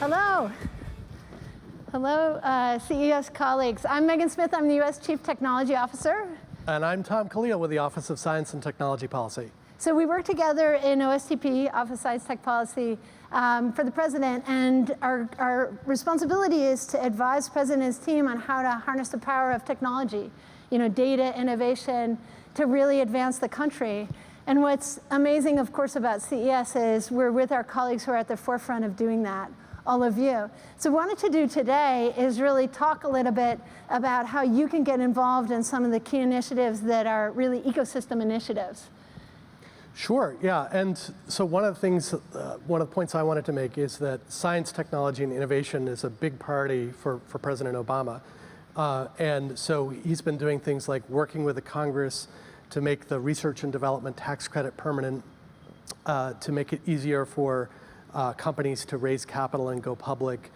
Hello. Hello, CES colleagues. I'm Megan Smith. I'm the U.S. Chief Technology Officer. And I'm Tom Kalil with the Office of Science and Technology Policy. So we work together in OSTP, Office of Science Tech Policy, for the President. And our responsibility is to advise the President and his team on how to harness the power of technology, data, innovation, to really advance the country. And what's amazing, of course, about CES is we're with our colleagues who are at the forefront of doing that, all of you. So what I wanted to do today is really talk a little bit about how you can get involved in some of the key initiatives that are really ecosystem initiatives. Sure, yeah, and so one of the points I wanted to make is that science, technology, and innovation is a big priority for President Obama. And so he's been doing things like working with the Congress to make the research and development tax credit permanent, to make it easier for companies to raise capital and go public,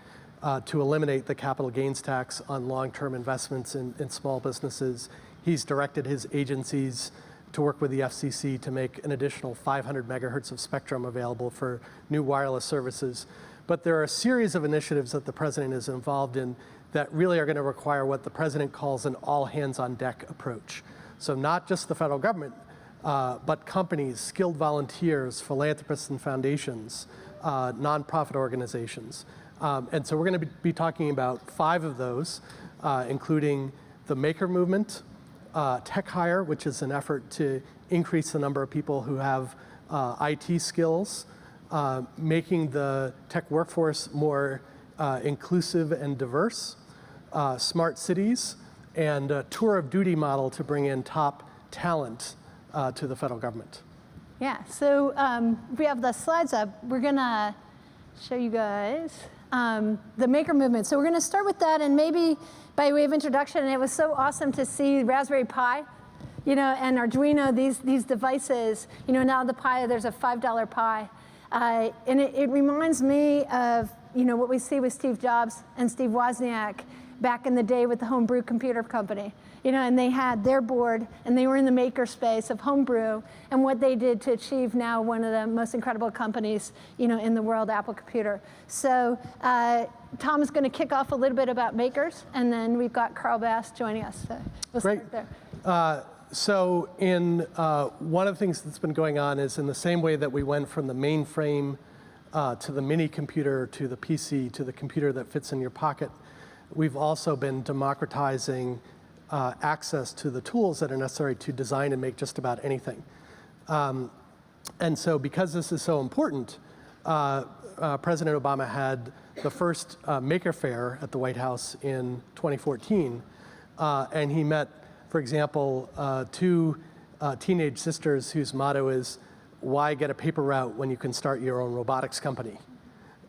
to eliminate the capital gains tax on long-term investments in small businesses. He's directed his agencies to work with the FCC to make an additional 500 megahertz of spectrum available for new wireless services. But there are a series of initiatives that the President is involved in that really are going to require what the President calls an all-hands-on-deck approach. So not just the federal government, but companies, skilled volunteers, philanthropists and foundations, nonprofit organizations. And so we're going to be talking about 5 of those, including the maker movement, tech hire, which is an effort to increase the number of people who have IT skills, making the tech workforce more inclusive and diverse, smart cities, and a tour of duty model to bring in top talent to the federal government. Yeah, so if we have the slides up, we're gonna show you guys the maker movement. So we're gonna start with that, and maybe by way of introduction, and it was so awesome to see Raspberry Pi, and Arduino, these devices. Now the Pi, there's a $5 Pi. And it reminds me of what we see with Steve Jobs and Steve Wozniak back in the day with the Homebrew Computer Company. And they had their board, and they were in the maker space of homebrew, and what they did to achieve now one of the most incredible companies, in the world, Apple Computer. So Tom is going to kick off a little bit about makers, and then we've got Carl Bass joining us. So we'll Great. start there. So one of the things that's been going on is in the same way that we went from the mainframe to the mini computer to the PC to the computer that fits in your pocket, we've also been democratizing access to the tools that are necessary to design and make just about anything. And so because this is so important, President Obama had the first Maker Fair at the White House in 2014, and he met, for example, 2 teenage sisters whose motto is, "Why get a paper route when you can start your own robotics company?"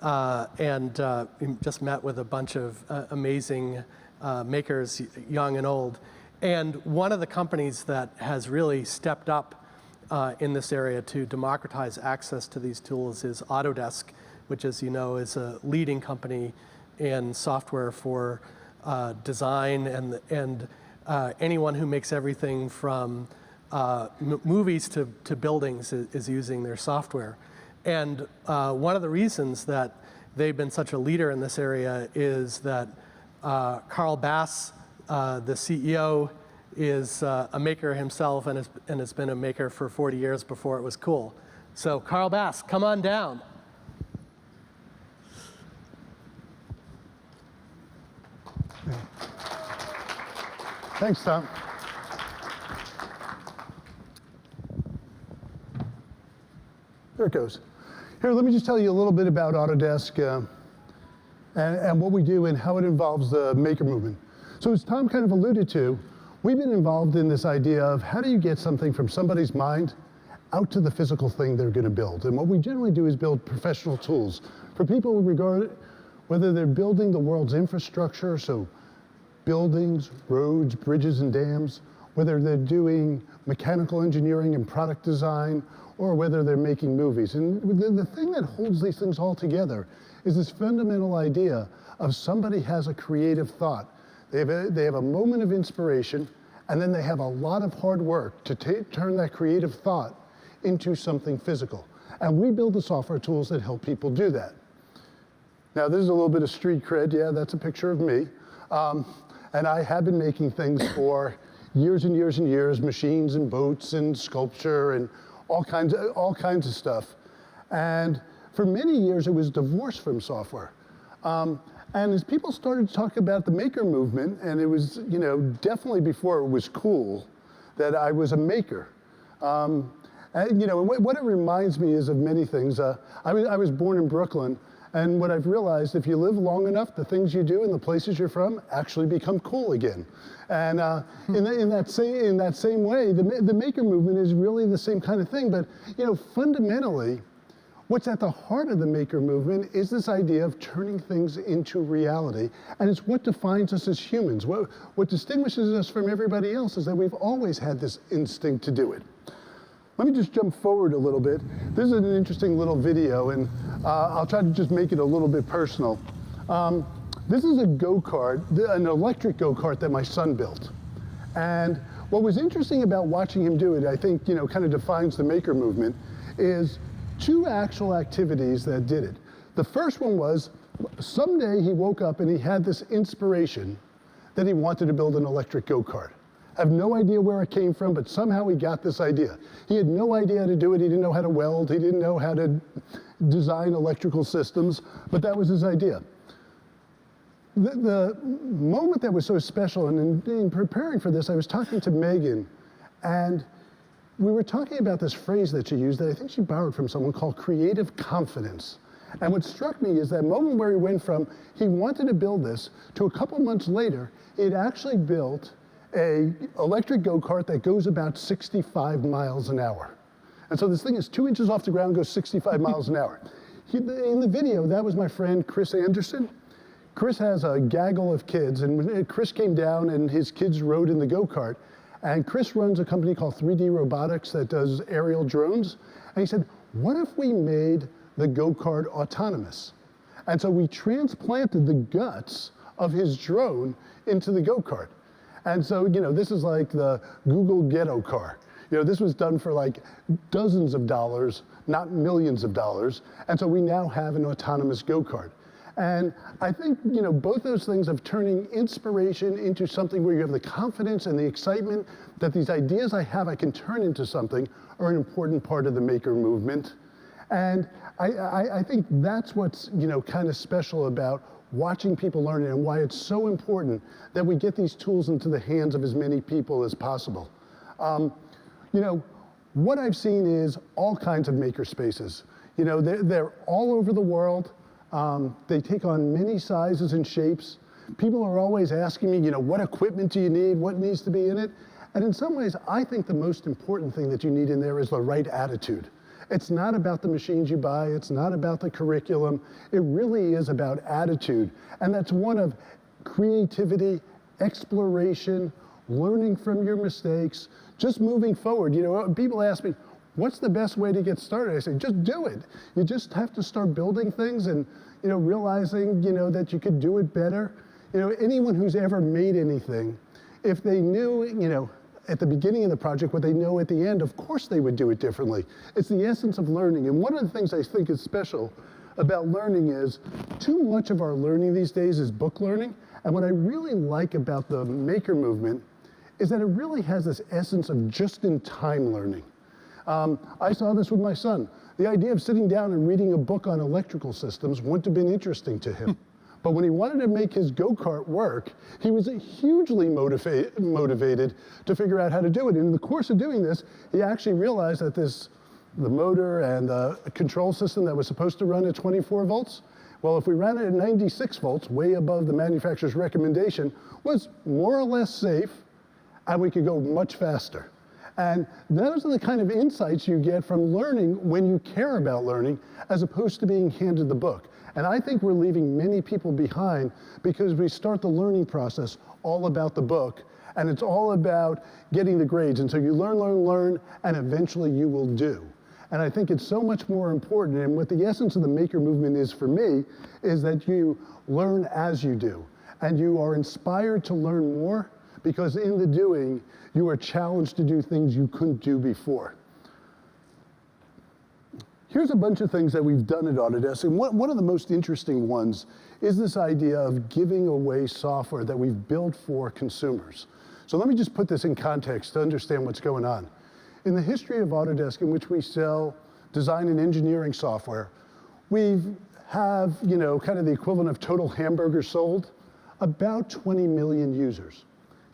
And just met with a bunch of amazing makers, young and old. And one of the companies that has really stepped up in this area to democratize access to these tools is Autodesk, which, as you know, is a leading company in software for design, and anyone who makes everything from movies to buildings is using their software. And one of the reasons that they've been such a leader in this area is that Carl Bass, the CEO, is a maker himself and has been a maker for 40 years before it was cool. So Carl Bass, come on down. Thanks, Tom. There it goes. Here, let me just tell you a little bit about Autodesk and what we do and how it involves the maker movement. So as Tom kind of alluded to, we've been involved in this idea of how do you get something from somebody's mind out to the physical thing they're going to build. And what we generally do is build professional tools for people who regard it, whether they're building the world's infrastructure, so buildings, roads, bridges, and dams, whether they're doing mechanical engineering and product design, or whether they're making movies. And the thing that holds these things all together is this fundamental idea of somebody has a creative thought. They have a moment of inspiration, and then they have a lot of hard work to turn that creative thought into something physical. And we build the software tools that help people do that. Now, this is a little bit of street cred. Yeah, that's a picture of me. And I have been making things for years and years and years, machines and boats and sculpture and all kinds of stuff. And for many years, it was divorced from software. And as people started to talk about the maker movement, and it was, definitely before it was cool, that I was a maker. And, what it reminds me is of many things. I was born in Brooklyn, and what I've realized, if you live long enough, the things you do and the places you're from actually become cool again. And in that same way, the maker movement is really the same kind of thing. But fundamentally, what's at the heart of the maker movement is this idea of turning things into reality. And it's what defines us as humans. What distinguishes us from everybody else is that we've always had this instinct to do it. Let me just jump forward a little bit. This is an interesting little video, and I'll try to just make it a little bit personal. This is a go-kart, an electric go-kart that my son built. And what was interesting about watching him do it, I think, kind of defines the maker movement, is two actual activities that did it. The first one was, someday he woke up and he had this inspiration that he wanted to build an electric go-kart. I have no idea where it came from, but somehow he got this idea. He had no idea how to do it. He didn't know how to weld. He didn't know how to design electrical systems, but that was his idea. The moment that was so special, and in preparing for this, I was talking to Megan, and we were talking about this phrase that she used that I think she borrowed from someone called creative confidence. And what struck me is that moment where he went from, he wanted to build this, to a couple months later, he had actually built an electric go-kart that goes about 65 miles an hour. And so this thing is 2 inches off the ground, goes 65 miles an hour. In the video, that was my friend Chris Anderson. Chris has a gaggle of kids, and when Chris came down and his kids rode in the go-kart, and Chris runs a company called 3D Robotics that does aerial drones. And he said, what if we made the go-kart autonomous? And so we transplanted the guts of his drone into the go-kart. And so, this is like the Google ghetto car. This was done for like dozens of dollars, not millions of dollars. And so we now have an autonomous go-kart. And I think, both those things of turning inspiration into something where you have the confidence and the excitement that these ideas I have, I can turn into something, are an important part of the maker movement. And I think that's what's, kind of special about watching people learn it and why it's so important that we get these tools into the hands of as many people as possible. What I've seen is all kinds of maker spaces. They're all over the world. They take on many sizes and shapes. People are always asking me, what equipment do you need? What needs to be in it? And in some ways, I think the most important thing that you need in there is the right attitude. It's not about the machines you buy. It's not about the curriculum. It really is about attitude. And that's one of creativity, exploration, learning from your mistakes, just moving forward. People ask me, what's the best way to get started? I say, just do it. You just have to start building things and, realizing, that you could do it better. Anyone who's ever made anything, if they knew, at the beginning of the project what they know at the end, of course they would do it differently. It's the essence of learning. And one of the things I think is special about learning is too much of our learning these days is book learning. And what I really like about the maker movement is that it really has this essence of just-in-time learning. I saw this with my son. The idea of sitting down and reading a book on electrical systems wouldn't have been interesting to him. But when he wanted to make his go-kart work, he was hugely motivated to figure out how to do it. And in the course of doing this, he actually realized that the motor and the control system that was supposed to run at 24 volts, well, if we ran it at 96 volts, way above the manufacturer's recommendation, was more or less safe, and we could go much faster. And those are the kind of insights you get from learning when you care about learning, as opposed to being handed the book. And I think we're leaving many people behind because we start the learning process all about the book, and it's all about getting the grades. And so you learn, and eventually you will do. And I think it's so much more important, and what the essence of the maker movement is for me, is that you learn as you do. And you are inspired to learn more, because in the doing, you are challenged to do things you couldn't do before. Here's a bunch of things that we've done at Autodesk, and one of the most interesting ones is this idea of giving away software that we've built for consumers. So let me just put this in context to understand what's going on. In the history of Autodesk, in which we sell design and engineering software, we have, kind of the equivalent of total hamburgers sold, about 20 million users.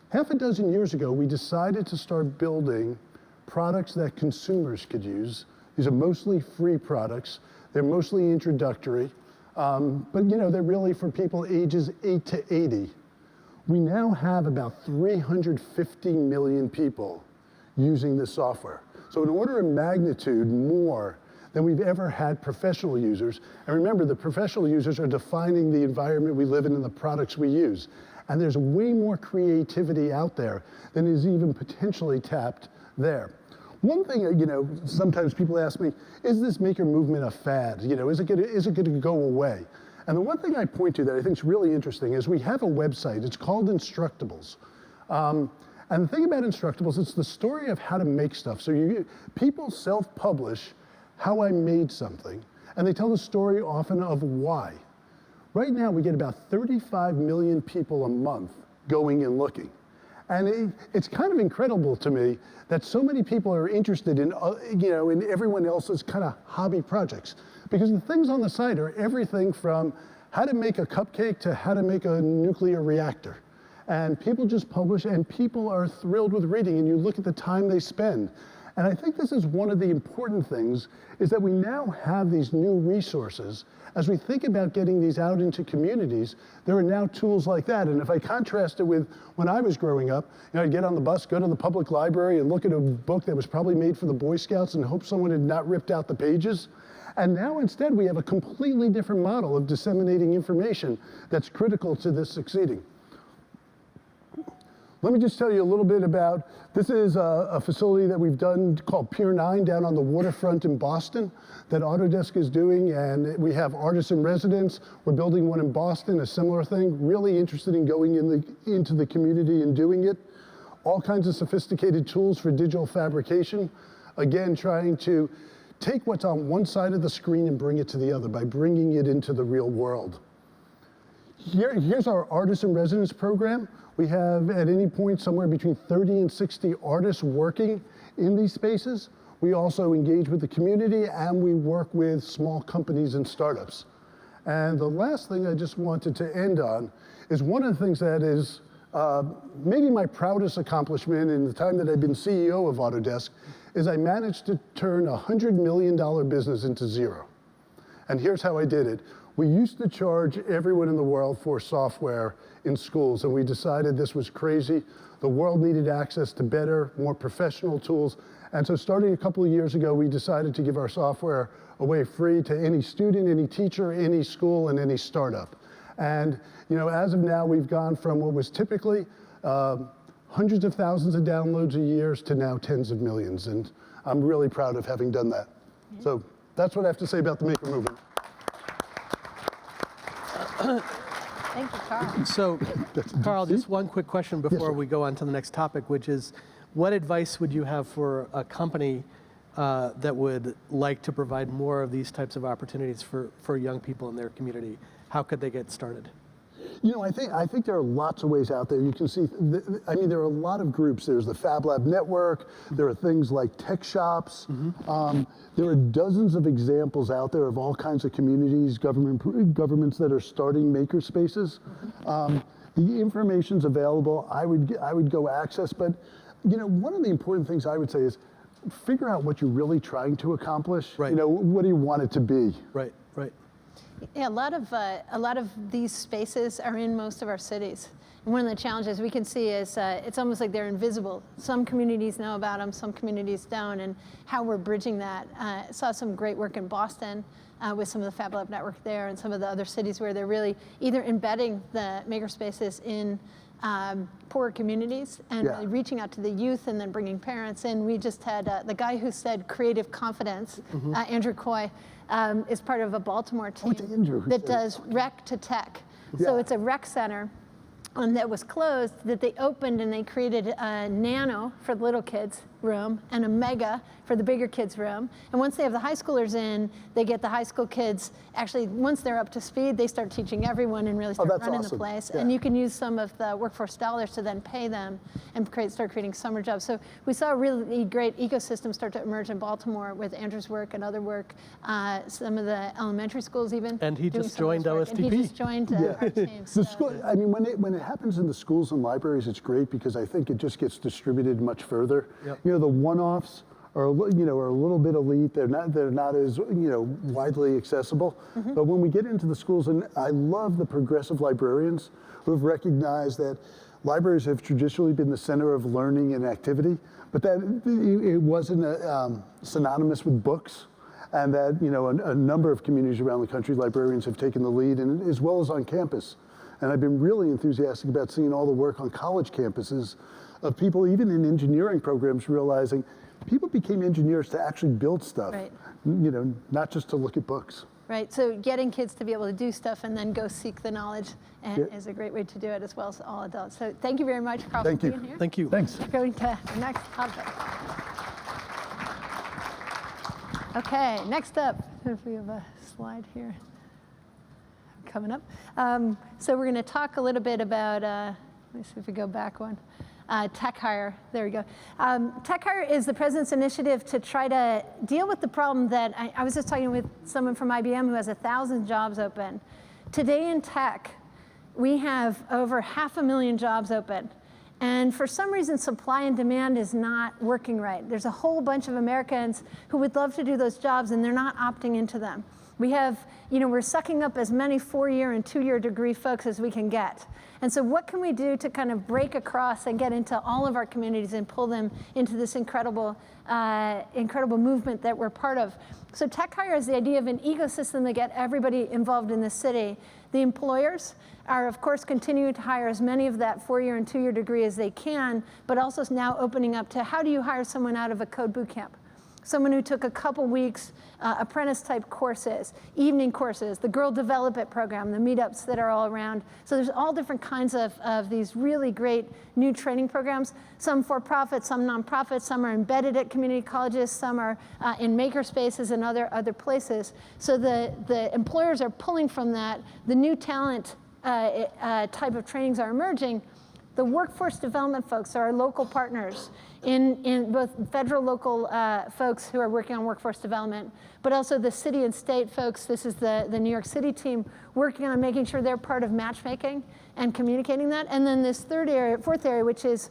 Half a dozen years ago, we decided to start building products that consumers could use. These are mostly free products. They're mostly introductory, but they're really for people ages 8 to 80. We now have about 350 million people using this software. So an order of magnitude more than we've ever had professional users. And remember, the professional users are defining the environment we live in and the products we use. And there's way more creativity out there than is even potentially tapped there. One thing, sometimes people ask me, is this maker movement a fad? Is it going to go away? And the one thing I point to that I think is really interesting is we have a website. It's called Instructables. And the thing about Instructables, it's the story of how to make stuff. So people self-publish how I made something, and they tell the story often of why. Right now, we get about 35 million people a month going and looking. And it's kind of incredible to me that so many people are interested in, in everyone else's kind of hobby projects. Because the things on the site are everything from how to make a cupcake to how to make a nuclear reactor. And people just publish, and people are thrilled with reading, and you look at the time they spend. And I think this is one of the important things, is that we now have these new resources. As we think about getting these out into communities, there are now tools like that. And if I contrast it with when I was growing up, I'd get on the bus, go to the public library, and look at a book that was probably made for the Boy Scouts and hope someone had not ripped out the pages. And now instead, we have a completely different model of disseminating information that's critical to this succeeding. Let me just tell you a little bit about, this is a facility that we've done called Pier 9 down on the waterfront in Boston that Autodesk is doing, and we have artists in residence. We're building one in Boston, a similar thing. Really interested in going into the community and doing it. All kinds of sophisticated tools for digital fabrication. Again, trying to take what's on one side of the screen and bring it to the other by bringing it into the real world. Here's our artist in residence program. We have at any point somewhere between 30 and 60 artists working in these spaces. We also engage with the community, and we work with small companies and startups. And the last thing I just wanted to end on is one of the things that is maybe my proudest accomplishment in the time that I've been CEO of Autodesk is I managed to turn a $100 million business into zero. And here's how I did it. We used to charge everyone in the world for software in schools, and we decided this was crazy. The world needed access to better, more professional tools. And so starting a couple of years ago, we decided to give our software away free to any student, any teacher, any school, and any startup. And as of now, we've gone from what was typically hundreds of thousands of downloads a year to now tens of millions. And I'm really proud of having done that. Yeah. So that's what I have to say about the maker movement. Thank you, Carl. So, Carl, just one quick question before we go on to the next topic, which is, what advice would you have for a company that would like to provide more of these types of opportunities for young people in their community? How could they get started? I think there are lots of ways out there. You can see, there are a lot of groups. There's the Fab Lab Network. There are things like tech shops. There are dozens of examples out there of all kinds of communities, governments that are starting maker spaces. The information's available. I would go access, but one of the important things I would say is figure out what you're really trying to accomplish. Right. What do you want it to be? Right, right. Yeah, a lot of these spaces are in most of our cities. And one of the challenges we can see is it's almost like they're invisible. Some communities know about them, some communities don't, and how we're bridging that. Saw some great work in Boston with some of the Fab Lab Network there and some of the other cities where they're really either embedding the makerspaces in poorer communities and really reaching out to the youth and then bringing parents in. We just had the guy who said creative confidence, Andrew Coy, is part of a Baltimore team that does rec to tech. So it's a rec center that was closed that they opened, and they created a nano for little kids, room and a mega for the bigger kids room. And once they have the high schoolers in, they get the high school kids, actually, once they're up to speed, they start teaching everyone and really start that's running awesome. the place. Yeah. And you can use some of the workforce dollars to then pay them and start creating summer jobs. So we saw a really great ecosystem start to emerge in Baltimore with Andrew's work and other work, some of the elementary schools even. And he doing just some of this joined work. And he OSTP. just joined our team. So. The school, I mean, when it happens in the schools and libraries, it's great because I think it just gets distributed much further. Yep. You know, the one-offs are, are a little bit elite. They're not as, widely accessible. But when we get into the schools, and I love the progressive librarians who have recognized that libraries have traditionally been the center of learning and activity, but that it wasn't synonymous with books. And that, a number of communities around the country, librarians have taken the lead, and as well as on campus. And I've been really enthusiastic about seeing all the work on college campuses of people, even in engineering programs, realizing people became engineers to actually build stuff, Right. Not just to look at books. Right, so getting kids to be able to do stuff and then go seek the knowledge is a great way to do it, as well as all adults. So thank you very much, Carl, Thank for you. being here. Thank you. Thanks. Going to the next topic. Okay, next up, if we have a slide here coming up. So we're going to talk a little bit about, let me see if we go back one. Tech Hire, there we go. Tech Hire is the president's initiative to try to deal with the problem that I was just talking with someone from IBM who has 1,000 jobs open. Today in tech, we have over 500,000 jobs open. And for some reason, supply and demand is not working right. There's a whole bunch of Americans who would love to do those jobs, and they're not opting into them. We have, we're sucking up as many 4-year and 2-year degree folks as we can get. And so what can we do to kind of break across and get into all of our communities and pull them into this incredible movement that we're part of? So Tech Hire is the idea of an ecosystem to get everybody involved in the city. The employers are, of course, continuing to hire as many of that 4-year and 2-year degree as they can, but also now opening up to how do you hire someone out of a code boot camp? Someone who took a couple weeks apprentice-type courses, evening courses, the Girl Develop It program, the meetups that are all around. So there's all different kinds of these really great new training programs, some for-profit, some nonprofit, some are embedded at community colleges, some are in maker spaces and other places. So the employers are pulling from that. The new talent type of trainings are emerging. The workforce development folks are our local partners in both federal, local folks who are working on workforce development, but also the city and state folks. This is the New York City team working on making sure they're part of matchmaking and communicating that. And then this fourth area, which is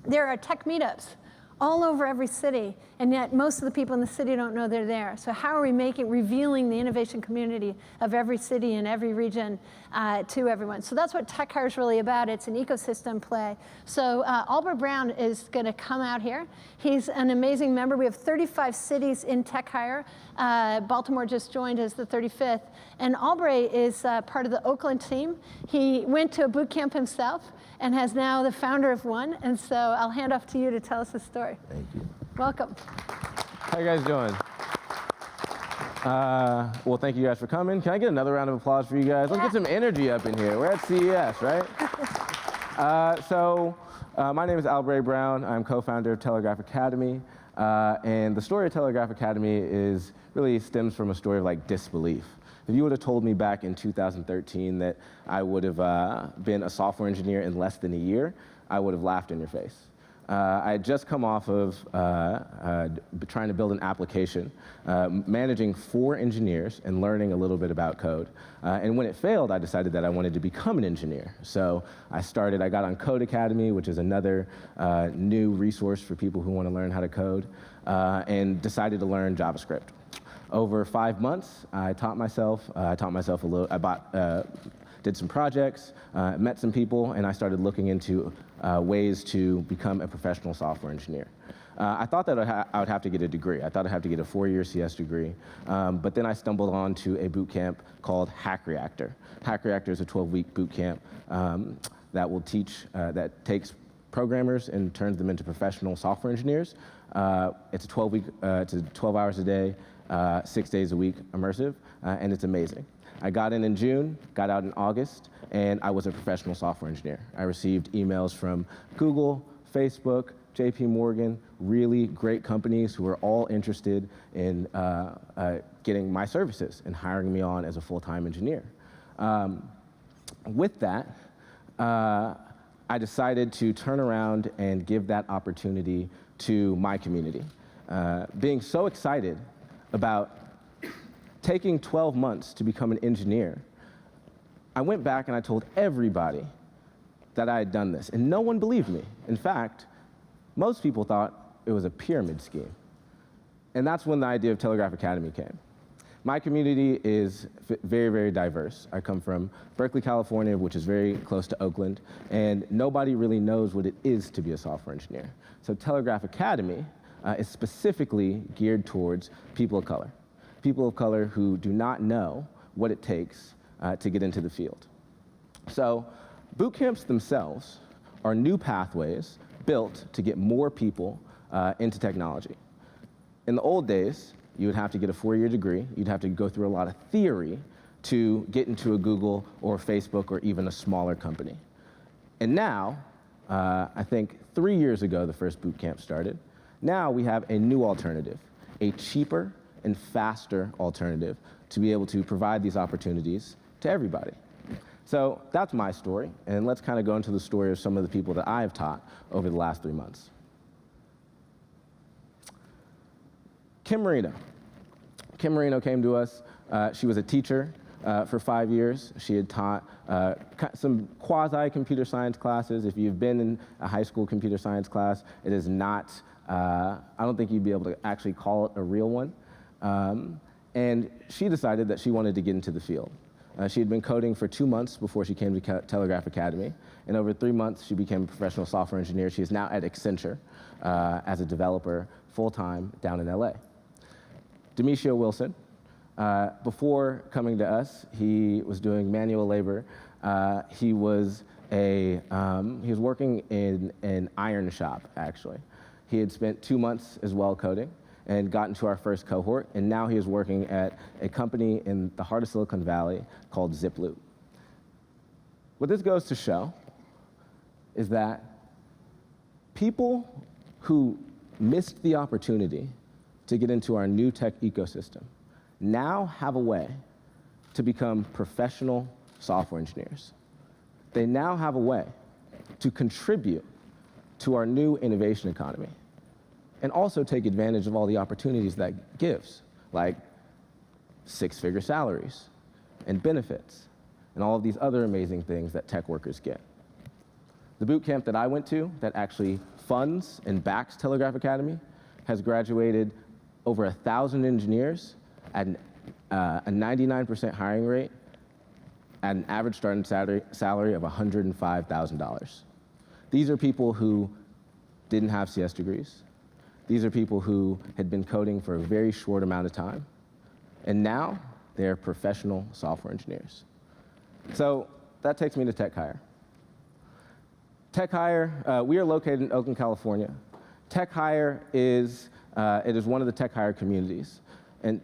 there are tech meetups all over every city, and yet most of the people in the city don't know they're there. So how are we revealing the innovation community of every city and every region to everyone? So that's what Tech Hire is really about. It's an ecosystem play. So Albert Brown is going to come out here. He's an amazing member. We have 35 cities in Tech Hire. Baltimore just joined as the 35th. And Albert is part of the Oakland team. He went to a boot camp himself and is now the founder of one. And so I'll hand off to you to tell us the story. Thank you. Welcome. How you guys doing? Well, thank you guys for coming. Can I get another round of applause for you guys? Let's get some energy up in here. We're at CES, right? My name is Albert Brown. I'm co-founder of Telegraph Academy. And the story of Telegraph Academy really stems from a story of disbelief. If you would have told me back in 2013 that I would have been a software engineer in less than a year, I would have laughed in your face. I had just come off of trying to build an application, managing 4 engineers and learning a little bit about code. And when it failed, I decided that I wanted to become an engineer. So I got on Code Academy, which is another new resource for people who want to learn how to code, and decided to learn JavaScript. Over 5 months, I taught myself a little. Did some projects, met some people, and I started looking into ways to become a professional software engineer. I thought that I would have to get a degree. I thought I'd have to get a 4-year CS degree. But then I stumbled onto a boot camp called Hack Reactor. Hack Reactor is a 12-week boot camp that takes programmers and turns them into professional software engineers. It's a 12 hours a day, 6 days a week immersive, and it's amazing. I got in June, got out in August, and I was a professional software engineer. I received emails from Google, Facebook, JP Morgan, really great companies who are all interested in getting my services and hiring me on as a full-time engineer. With that, I decided to turn around and give that opportunity to my community. Being so excited about taking 12 months to become an engineer, I went back and I told everybody that I had done this, and no one believed me. In fact, most people thought it was a pyramid scheme. And that's when the idea of Telegraph Academy came. My community is very, very diverse. I come from Berkeley, California, which is very close to Oakland, and nobody really knows what it is to be a software engineer. So Telegraph Academy is specifically geared towards people of color who do not know what it takes to get into the field. So boot camps themselves are new pathways built to get more people into technology. In the old days, you would have to get a 4-year degree. You'd have to go through a lot of theory to get into a Google or Facebook or even a smaller company. And now, I think 3 years ago, the first boot camp started. Now we have a new alternative, a cheaper and faster alternative to be able to provide these opportunities to everybody. So that's my story, and let's kind of go into the story of some of the people that I've taught over the last 3 months. Kim Marino. Kim Marino came to us. She was a teacher for 5 years. She had taught some quasi-computer science classes. If you've been in a high school computer science class, it is not, I don't think you'd be able to actually call it a real one. And she decided that she wanted to get into the field. She had been coding for 2 months before she came to Telegraph Academy. And over 3 months, she became a professional software engineer. She is now at Accenture as a developer full-time down in LA. Demetrio Wilson, before coming to us, he was doing manual labor. He was working in an iron shop, actually. He had spent 2 months as well coding and got into our first cohort, and now he is working at a company in the heart of Silicon Valley called Ziploop. What this goes to show is that people who missed the opportunity to get into our new tech ecosystem now have a way to become professional software engineers. They now have a way to contribute to our new innovation economy and also take advantage of all the opportunities that gives, like 6-figure salaries and benefits and all of these other amazing things that tech workers get. The boot camp that I went to that actually funds and backs Telegraph Academy has graduated over 1,000 engineers at a 99% hiring rate at an average starting salary of $105,000. These are people who didn't have CS degrees. These are people who had been coding for a very short amount of time. And now they're professional software engineers. So that takes me to Tech Hire. Tech Hire, we are located in Oakland, California. Tech Hire is one of the Tech Hire communities. And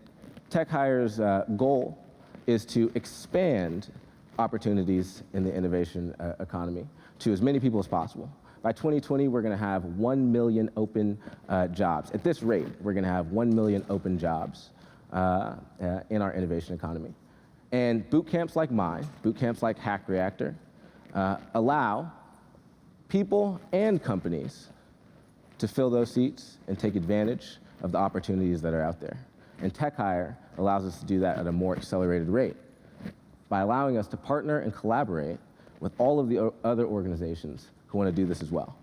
Tech Hire's goal is to expand opportunities in the innovation economy to as many people as possible. By 2020, we're going to have 1 million open jobs. At this rate, we're going to have 1 million open jobs in our innovation economy. And boot camps like mine, boot camps like Hack Reactor, allow people and companies to fill those seats and take advantage of the opportunities that are out there. And Tech Hire allows us to do that at a more accelerated rate by allowing us to partner and collaborate with all of the other organizations who want to do this as well.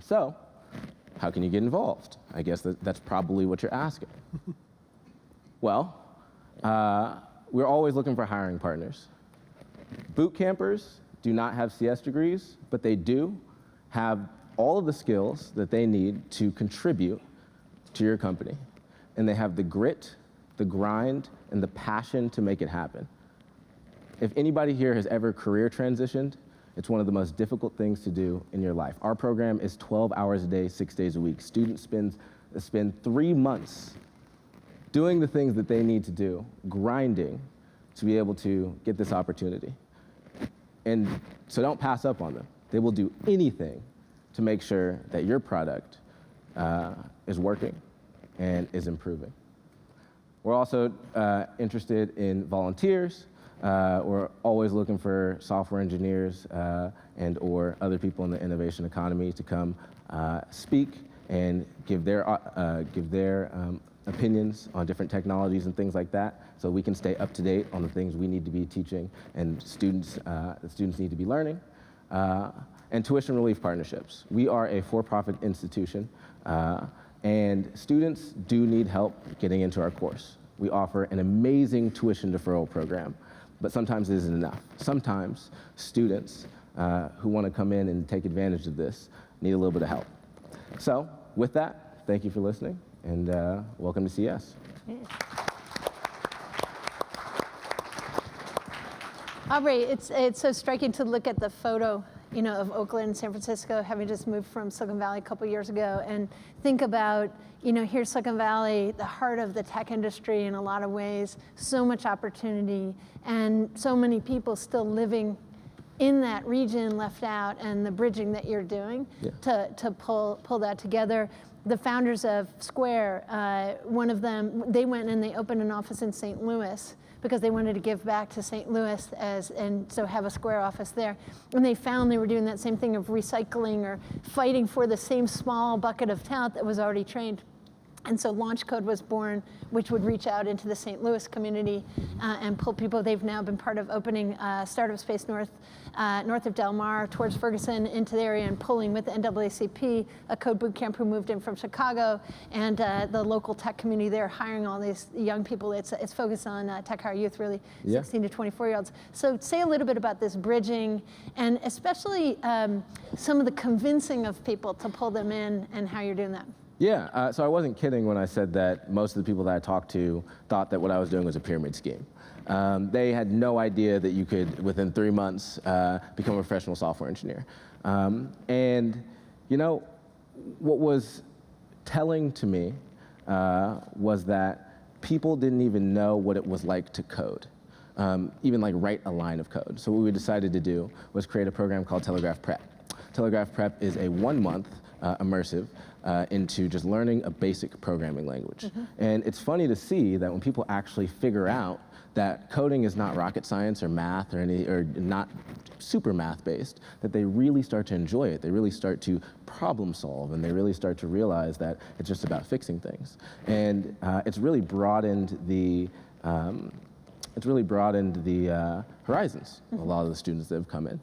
So, how can you get involved? I guess that's probably what you're asking. Well, we're always looking for hiring partners. Boot campers do not have CS degrees, but they do have all of the skills that they need to contribute to your company. And they have the grit, the grind, and the passion to make it happen. If anybody here has ever career transitioned, it's one of the most difficult things to do in your life. Our program is 12 hours a day, 6 days a week. Students spend 3 months doing the things that they need to do, grinding to be able to get this opportunity. And so don't pass up on them. They will do anything to make sure that your product is working and is improving. We're also interested in volunteers. We're always looking for software engineers and or other people in the innovation economy to come speak and give their opinions on different technologies and things like that, so we can stay up to date on the things we need to be teaching and students need to be learning. And tuition relief partnerships. We are a for-profit institution, and students do need help getting into our course. We offer an amazing tuition deferral program, but sometimes it isn't enough. Sometimes students who want to come in and take advantage of this need a little bit of help. So with that, thank you for listening, and welcome to CS. Aubrey, it's so striking to look at the photo, you know, of Oakland and San Francisco, having just moved from Silicon Valley a couple years ago, and think about, you know, here's Silicon Valley, the heart of the tech industry in a lot of ways, so much opportunity, and so many people still living in that region left out, and the bridging that you're doing to pull that together. The founders of Square, one of them, they went and they opened an office in St. Louis because they wanted to give back to St. Louis and so have a Square office there. And they found they were doing that same thing of recycling or fighting for the same small bucket of talent that was already trained. And so Launch Code was born, which would reach out into the St. Louis community and pull people. They've now been part of opening Startup Space north of Del Mar towards Ferguson into the area and pulling with the NAACP, a code boot camp who moved in from Chicago, and the local tech community there hiring all these young people. It's focused on tech hire youth, really, 16 to 24-year-olds. So say a little bit about this bridging and especially some of the convincing of people to pull them in and how you're doing that. Yeah, so I wasn't kidding when I said that most of the people that I talked to thought that what I was doing was a pyramid scheme. They had no idea that you could, within 3 months, become a professional software engineer. And, you know, what was telling to me was that people didn't even know what it was like to code, even like write a line of code. So what we decided to do was create a program called Telegraph Prep. Telegraph Prep is a 1-month immersive into just learning a basic programming language. And it's funny to see that when people actually figure out that coding is not rocket science or math or not super math based, that they really start to enjoy it. They really start to problem solve, and they really start to realize that it's just about fixing things. And it's really broadened the horizons of a lot of the students that have come in.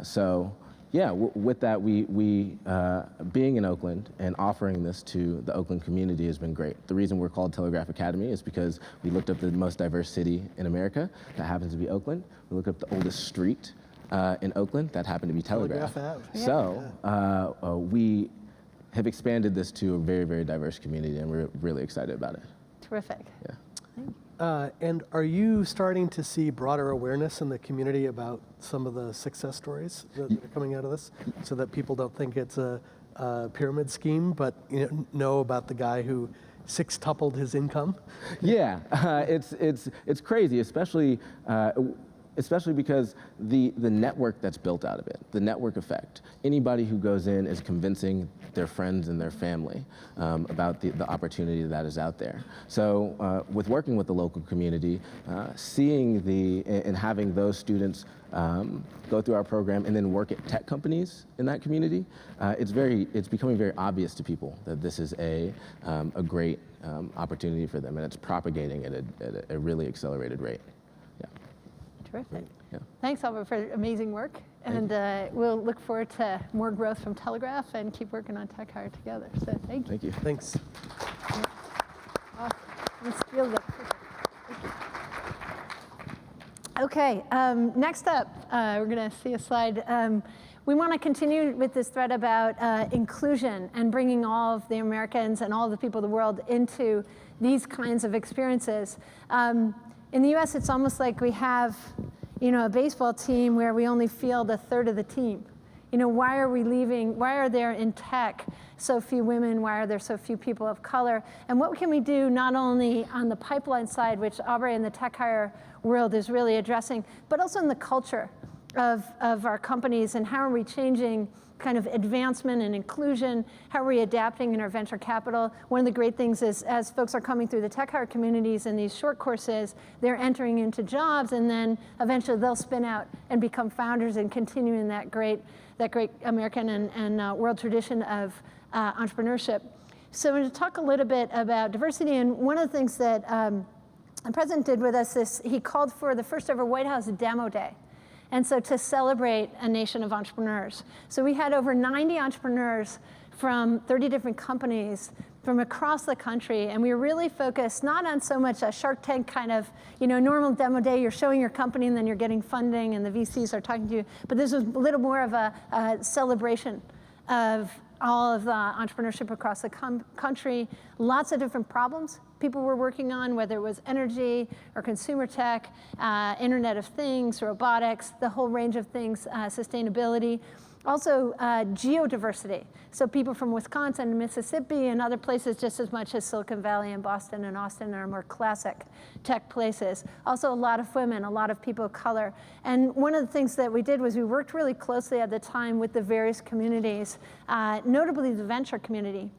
So yeah, with that, we being in Oakland and offering this to the Oakland community has been great. The reason we're called Telegraph Academy is because we looked up the most diverse city in America. That happens to be Oakland. We looked up the oldest street in Oakland. That happened to be Telegraph. So we have expanded this to a very, very diverse community, and we're really excited about it. Terrific. Yeah. Thank you. And are you starting to see broader awareness in the community about some of the success stories that are coming out of this, so that people don't think it's a pyramid scheme, but know about the guy who six-tupled his income? Yeah, it's crazy, especially because the network that's built out of it, the network effect. Anybody who goes in is convincing their friends and their family about the opportunity that is out there. So with working with the local community, seeing and having those students go through our program and then work at tech companies in that community, it's becoming very obvious to people that this is a great opportunity for them, and it's propagating at a really accelerated rate. Yeah. Terrific. Yeah. Thanks, Albert, for amazing work. And we'll look forward to more growth from Telegraph and keep working on Tech Hire together. So thank you. Thank you. Thanks. Awesome. Let's steal that. Okay, next up, we're going to see a slide. We want to continue with this thread about inclusion and bringing all of the Americans and all of the people of the world into these kinds of experiences. In the US, it's almost like we have, a baseball team where we only field a third of the team. Why are we leaving? Why are there in tech so few women? Why are there so few people of color? And what can we do not only on the pipeline side, which Aubrey and the tech hire world is really addressing, but also in the culture? of our companies, and how are we changing kind of advancement and inclusion, how are we adapting in our venture capital. One of the great things is as folks are coming through the tech hire communities in these short courses, they're entering into jobs, and then eventually they'll spin out and become founders and continue in that great American and world tradition of entrepreneurship. So I'm going to talk a little bit about diversity, and one of the things that the president did with us is he called for the first ever White House demo day. And so to celebrate a nation of entrepreneurs. So we had over 90 entrepreneurs from 30 different companies from across the country, and we were really focused not on so much a Shark Tank kind of, normal demo day, you're showing your company and then you're getting funding and the VCs are talking to you, but this was a little more of a celebration of all of the entrepreneurship across the country, lots of different problems people were working on, whether it was energy or consumer tech, Internet of Things, robotics, the whole range of things, sustainability. Also geodiversity. So people from Wisconsin and Mississippi and other places just as much as Silicon Valley and Boston and Austin are more classic tech places. Also a lot of women, a lot of people of color. And one of the things that we did was we worked really closely at the time with the various communities, notably the venture community.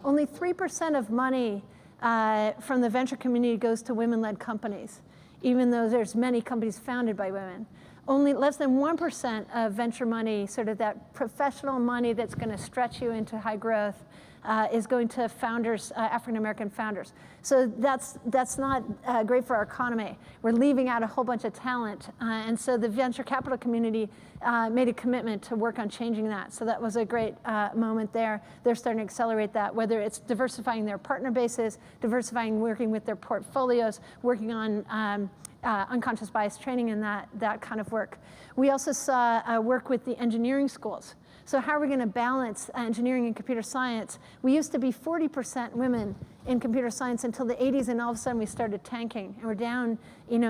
Only 3% of money from the venture community goes to women-led companies, even though there's many companies founded by women. Only less than 1% of venture money, sort of that professional money that's going to stretch you into high growth, is going to founders, African-American founders. So that's not great for our economy. We're leaving out a whole bunch of talent. And so the venture capital community made a commitment to work on changing that. So that was a great moment there. They're starting to accelerate that, whether it's diversifying their partner bases, diversifying, working with their portfolios, working on unconscious bias training and that kind of work. We also saw work with the engineering schools. So how are we going to balance engineering and computer science? We used to be 40% women in computer science until the 80s, and all of a sudden we started tanking. And we're down,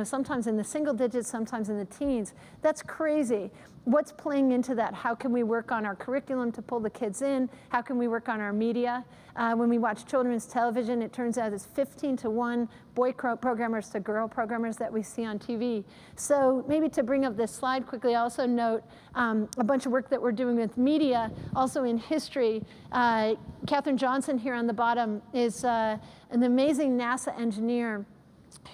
sometimes in the single digits, sometimes in the teens. That's crazy. What's playing into that? How can we work on our curriculum to pull the kids in? How can we work on our media? When we watch children's television, it turns out it's 15-to-1 boy programmers to girl programmers that we see on TV. So maybe to bring up this slide quickly, I also note a bunch of work that we're doing with media, also in history. Katherine Johnson here on the bottom is an amazing NASA engineer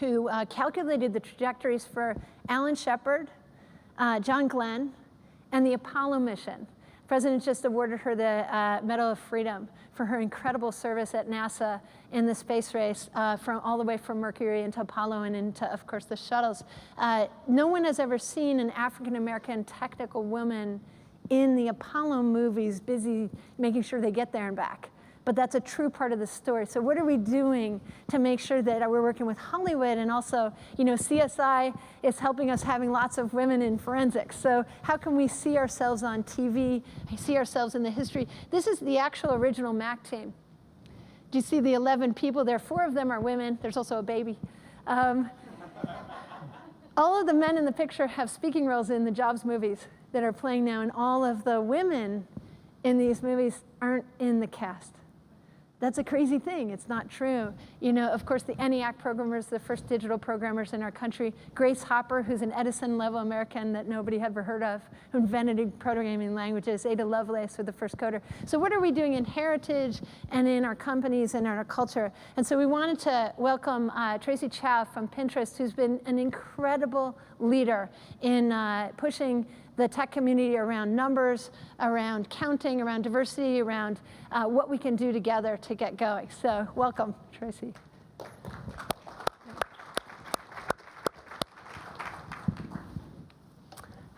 who calculated the trajectories for Alan Shepard, John Glenn, and the Apollo mission. The president just awarded her the Medal of Freedom for her incredible service at NASA in the space race, from all the way from Mercury into Apollo and into, of course, the shuttles. No one has ever seen an African-American technical woman in the Apollo movies busy making sure they get there and back. But that's a true part of the story. So what are we doing to make sure that we're working with Hollywood, and also, CSI is helping us having lots of women in forensics. So how can we see ourselves on TV, see ourselves in the history? This is the actual original Mac team. Do you see the 11 people there? 4 of them are women. There's also a baby. All of the men in the picture have speaking roles in the Jobs movies that are playing now, and all of the women in these movies aren't in the cast. That's a crazy thing. It's not true. Of course, the ENIAC programmers, the first digital programmers in our country. Grace Hopper, who's an Edison-level American that nobody had ever heard of, who invented programming languages. Ada Lovelace, with the first coder. So what are we doing in heritage and in our companies and in our culture? And so we wanted to welcome Tracy Chow from Pinterest, who's been an incredible leader in pushing the tech community around numbers, around counting, around diversity, around what we can do together to get going. So welcome, Tracy.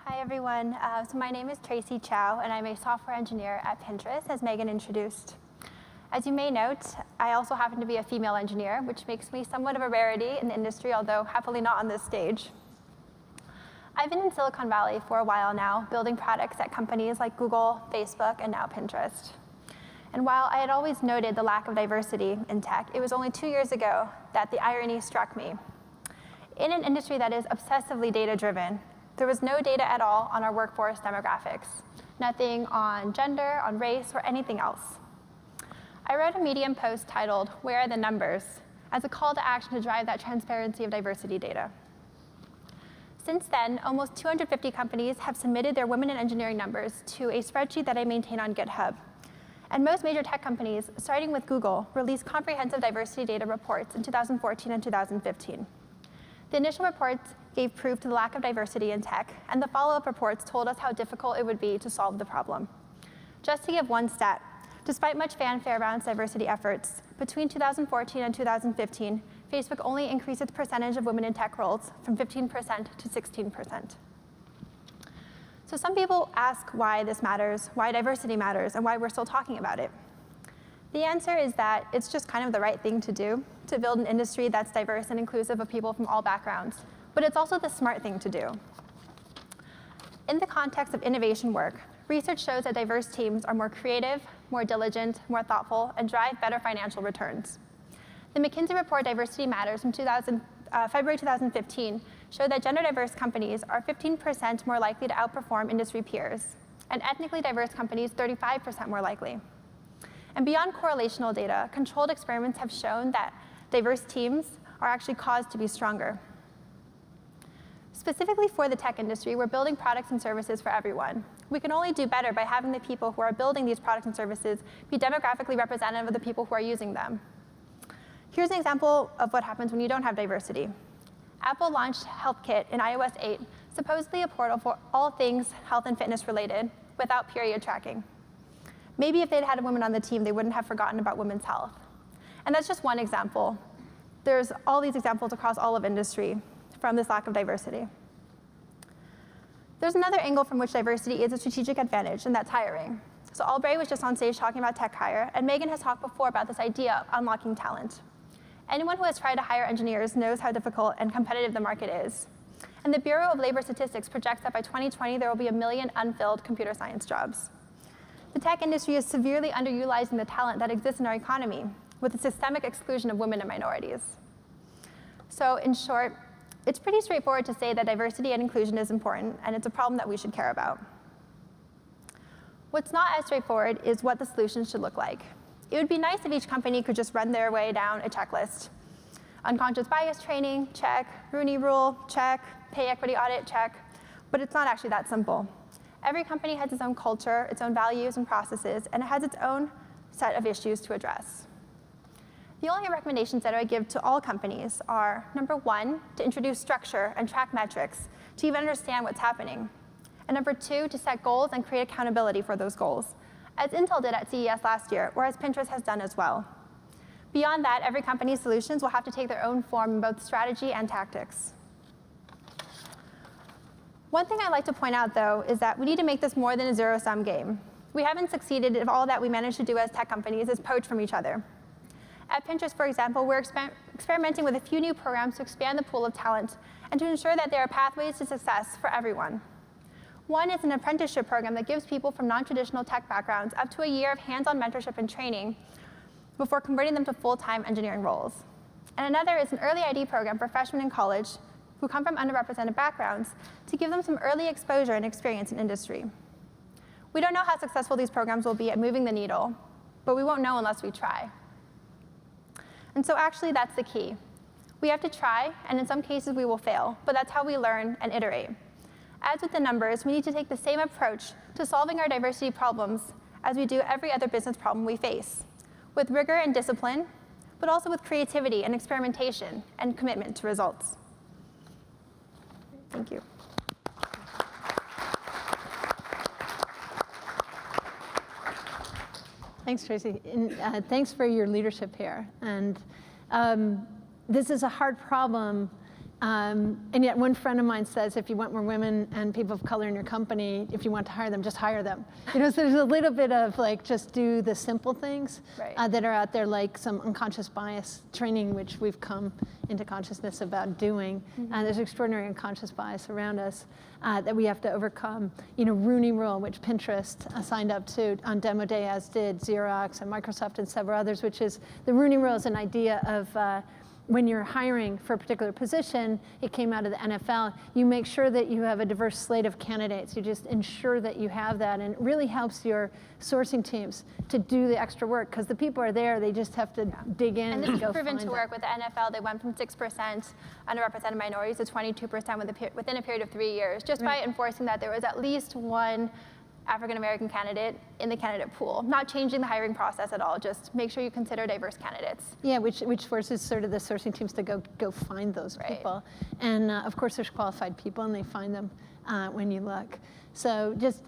Hi, everyone. So my name is Tracy Chow, and I'm a software engineer at Pinterest, as Megan introduced. As you may note, I also happen to be a female engineer, which makes me somewhat of a rarity in the industry, although happily not on this stage. I've been in Silicon Valley for a while now, building products at companies like Google, Facebook, and now Pinterest. And while I had always noted the lack of diversity in tech, it was only 2 years ago that the irony struck me. In an industry that is obsessively data-driven, there was no data at all on our workforce demographics, nothing on gender, on race, or anything else. I wrote a Medium post titled, "Where are the numbers?" as a call to action to drive that transparency of diversity data. Since then, almost 250 companies have submitted their women in engineering numbers to a spreadsheet that I maintain on GitHub. And most major tech companies, starting with Google, released comprehensive diversity data reports in 2014 and 2015. The initial reports gave proof to the lack of diversity in tech, and the follow-up reports told us how difficult it would be to solve the problem. Just to give one stat, despite much fanfare around its diversity efforts, between 2014 and 2015, Facebook only increased its percentage of women in tech roles from 15% to 16%. So some people ask why this matters, why diversity matters, and why we're still talking about it. The answer is that it's just kind of the right thing to do, to build an industry that's diverse and inclusive of people from all backgrounds. But it's also the smart thing to do. In the context of innovation work, research shows that diverse teams are more creative, more diligent, more thoughtful, and drive better financial returns. The McKinsey report Diversity Matters from February 2015 showed that gender-diverse companies are 15% more likely to outperform industry peers, and ethnically diverse companies 35% more likely. And beyond correlational data, controlled experiments have shown that diverse teams are actually caused to be stronger. Specifically for the tech industry, we're building products and services for everyone. We can only do better by having the people who are building these products and services be demographically representative of the people who are using them. Here's an example of what happens when you don't have diversity. Apple launched HealthKit in iOS 8, supposedly a portal for all things health and fitness related, without period tracking. Maybe if they'd had a woman on the team, they wouldn't have forgotten about women's health. And that's just one example. There's all these examples across all of industry from this lack of diversity. There's another angle from which diversity is a strategic advantage, and that's hiring. So Aubrey was just on stage talking about tech hire, and Megan has talked before about this idea of unlocking talent. Anyone who has tried to hire engineers knows how difficult and competitive the market is. And the Bureau of Labor Statistics projects that by 2020, there will be 1 million unfilled computer science jobs. The tech industry is severely underutilizing the talent that exists in our economy, with the systemic exclusion of women and minorities. So in short, it's pretty straightforward to say that diversity and inclusion is important, and it's a problem that we should care about. What's not as straightforward is what the solutions should look like. It would be nice if each company could just run their way down a checklist. Unconscious bias training, check. Rooney Rule, check. Pay equity audit, check. But it's not actually that simple. Every company has its own culture, its own values and processes, and it has its own set of issues to address. The only recommendations that I would give to all companies are, number one, to introduce structure and track metrics to even understand what's happening. And number two, to set goals and create accountability for those goals, as Intel did at CES last year, or as Pinterest has done as well. Beyond that, every company's solutions will have to take their own form in both strategy and tactics. One thing I'd like to point out, though, is that we need to make this more than a zero-sum game. We haven't succeeded if all that we manage to do as tech companies is poach from each other. At Pinterest, for example, we're experimenting with a few new programs to expand the pool of talent and to ensure that there are pathways to success for everyone. One is an apprenticeship program that gives people from non-traditional tech backgrounds up to a year of hands-on mentorship and training before converting them to full-time engineering roles. And another is an early ID program for freshmen in college who come from underrepresented backgrounds to give them some early exposure and experience in industry. We don't know how successful these programs will be at moving the needle, but we won't know unless we try. And so actually, that's the key. We have to try, and in some cases, we will fail, but that's how we learn and iterate. As with the numbers, we need to take the same approach to solving our diversity problems as we do every other business problem we face, with rigor and discipline, but also with creativity and experimentation and commitment to results. Thank you. Thanks, Tracy. And thanks for your leadership here. And this is a hard problem. And yet one friend of mine says, if you want more women and people of color in your company, if you want to hire them, just hire them. You know, so there's a little bit of like, just do the simple things that are out there, like some unconscious bias training, which we've come into consciousness about doing. There's extraordinary unconscious bias around us that we have to overcome. You know, Rooney Rule, which Pinterest signed up to on demo day, as did Xerox and Microsoft and several others, which is, the Rooney Rule is an idea of when you're hiring for a particular position, it came out of the NFL, you make sure that you have a diverse slate of candidates. You just ensure that you have that, and it really helps your sourcing teams to do the extra work, because the people are there, they just have to dig in And and this go is proven find to it. work with the NFL. They went from 6% underrepresented minorities to 22% within a period of 3 years, just by enforcing that there was at least one African-American candidate in the candidate pool. Not changing the hiring process at all, just make sure you consider diverse candidates. Yeah, which forces sort of the sourcing teams to go find those people. And of course, there's qualified people, and they find them when you look. So just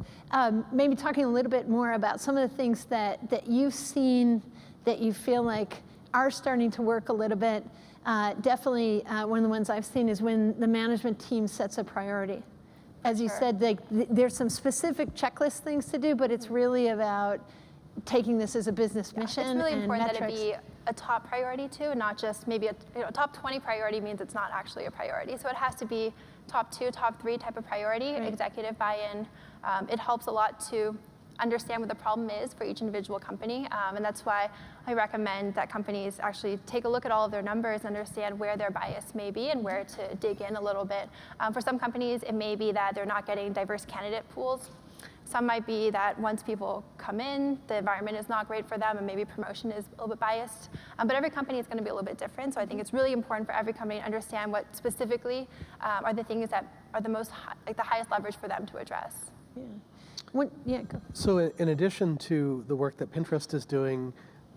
maybe talking a little bit more about some of the things that you've seen that you feel like are starting to work a little bit. Definitely one of the ones I've seen is when the management team sets a priority. As you said, there's some specific checklist things to do, but it's really about taking this as a business mission. It's really and important metrics. that it be a top priority too, not just maybe a top 20 priority means it's not actually a priority. So it has to be top 2, top 3 type of priority, executive buy-in. It helps a lot to understand what the problem is for each individual company. And that's why I recommend that companies actually take a look at all of their numbers, understand where their bias may be and where to dig in a little bit. For some companies, it may be that they're not getting diverse candidate pools. Some might be that once people come in, the environment is not great for them, and maybe promotion is a little bit biased. But every company is going to be a little bit different. So I think it's really important for every company to understand what specifically are the things that are the highest leverage for them to address. Yeah, go. So in addition to the work that Pinterest is doing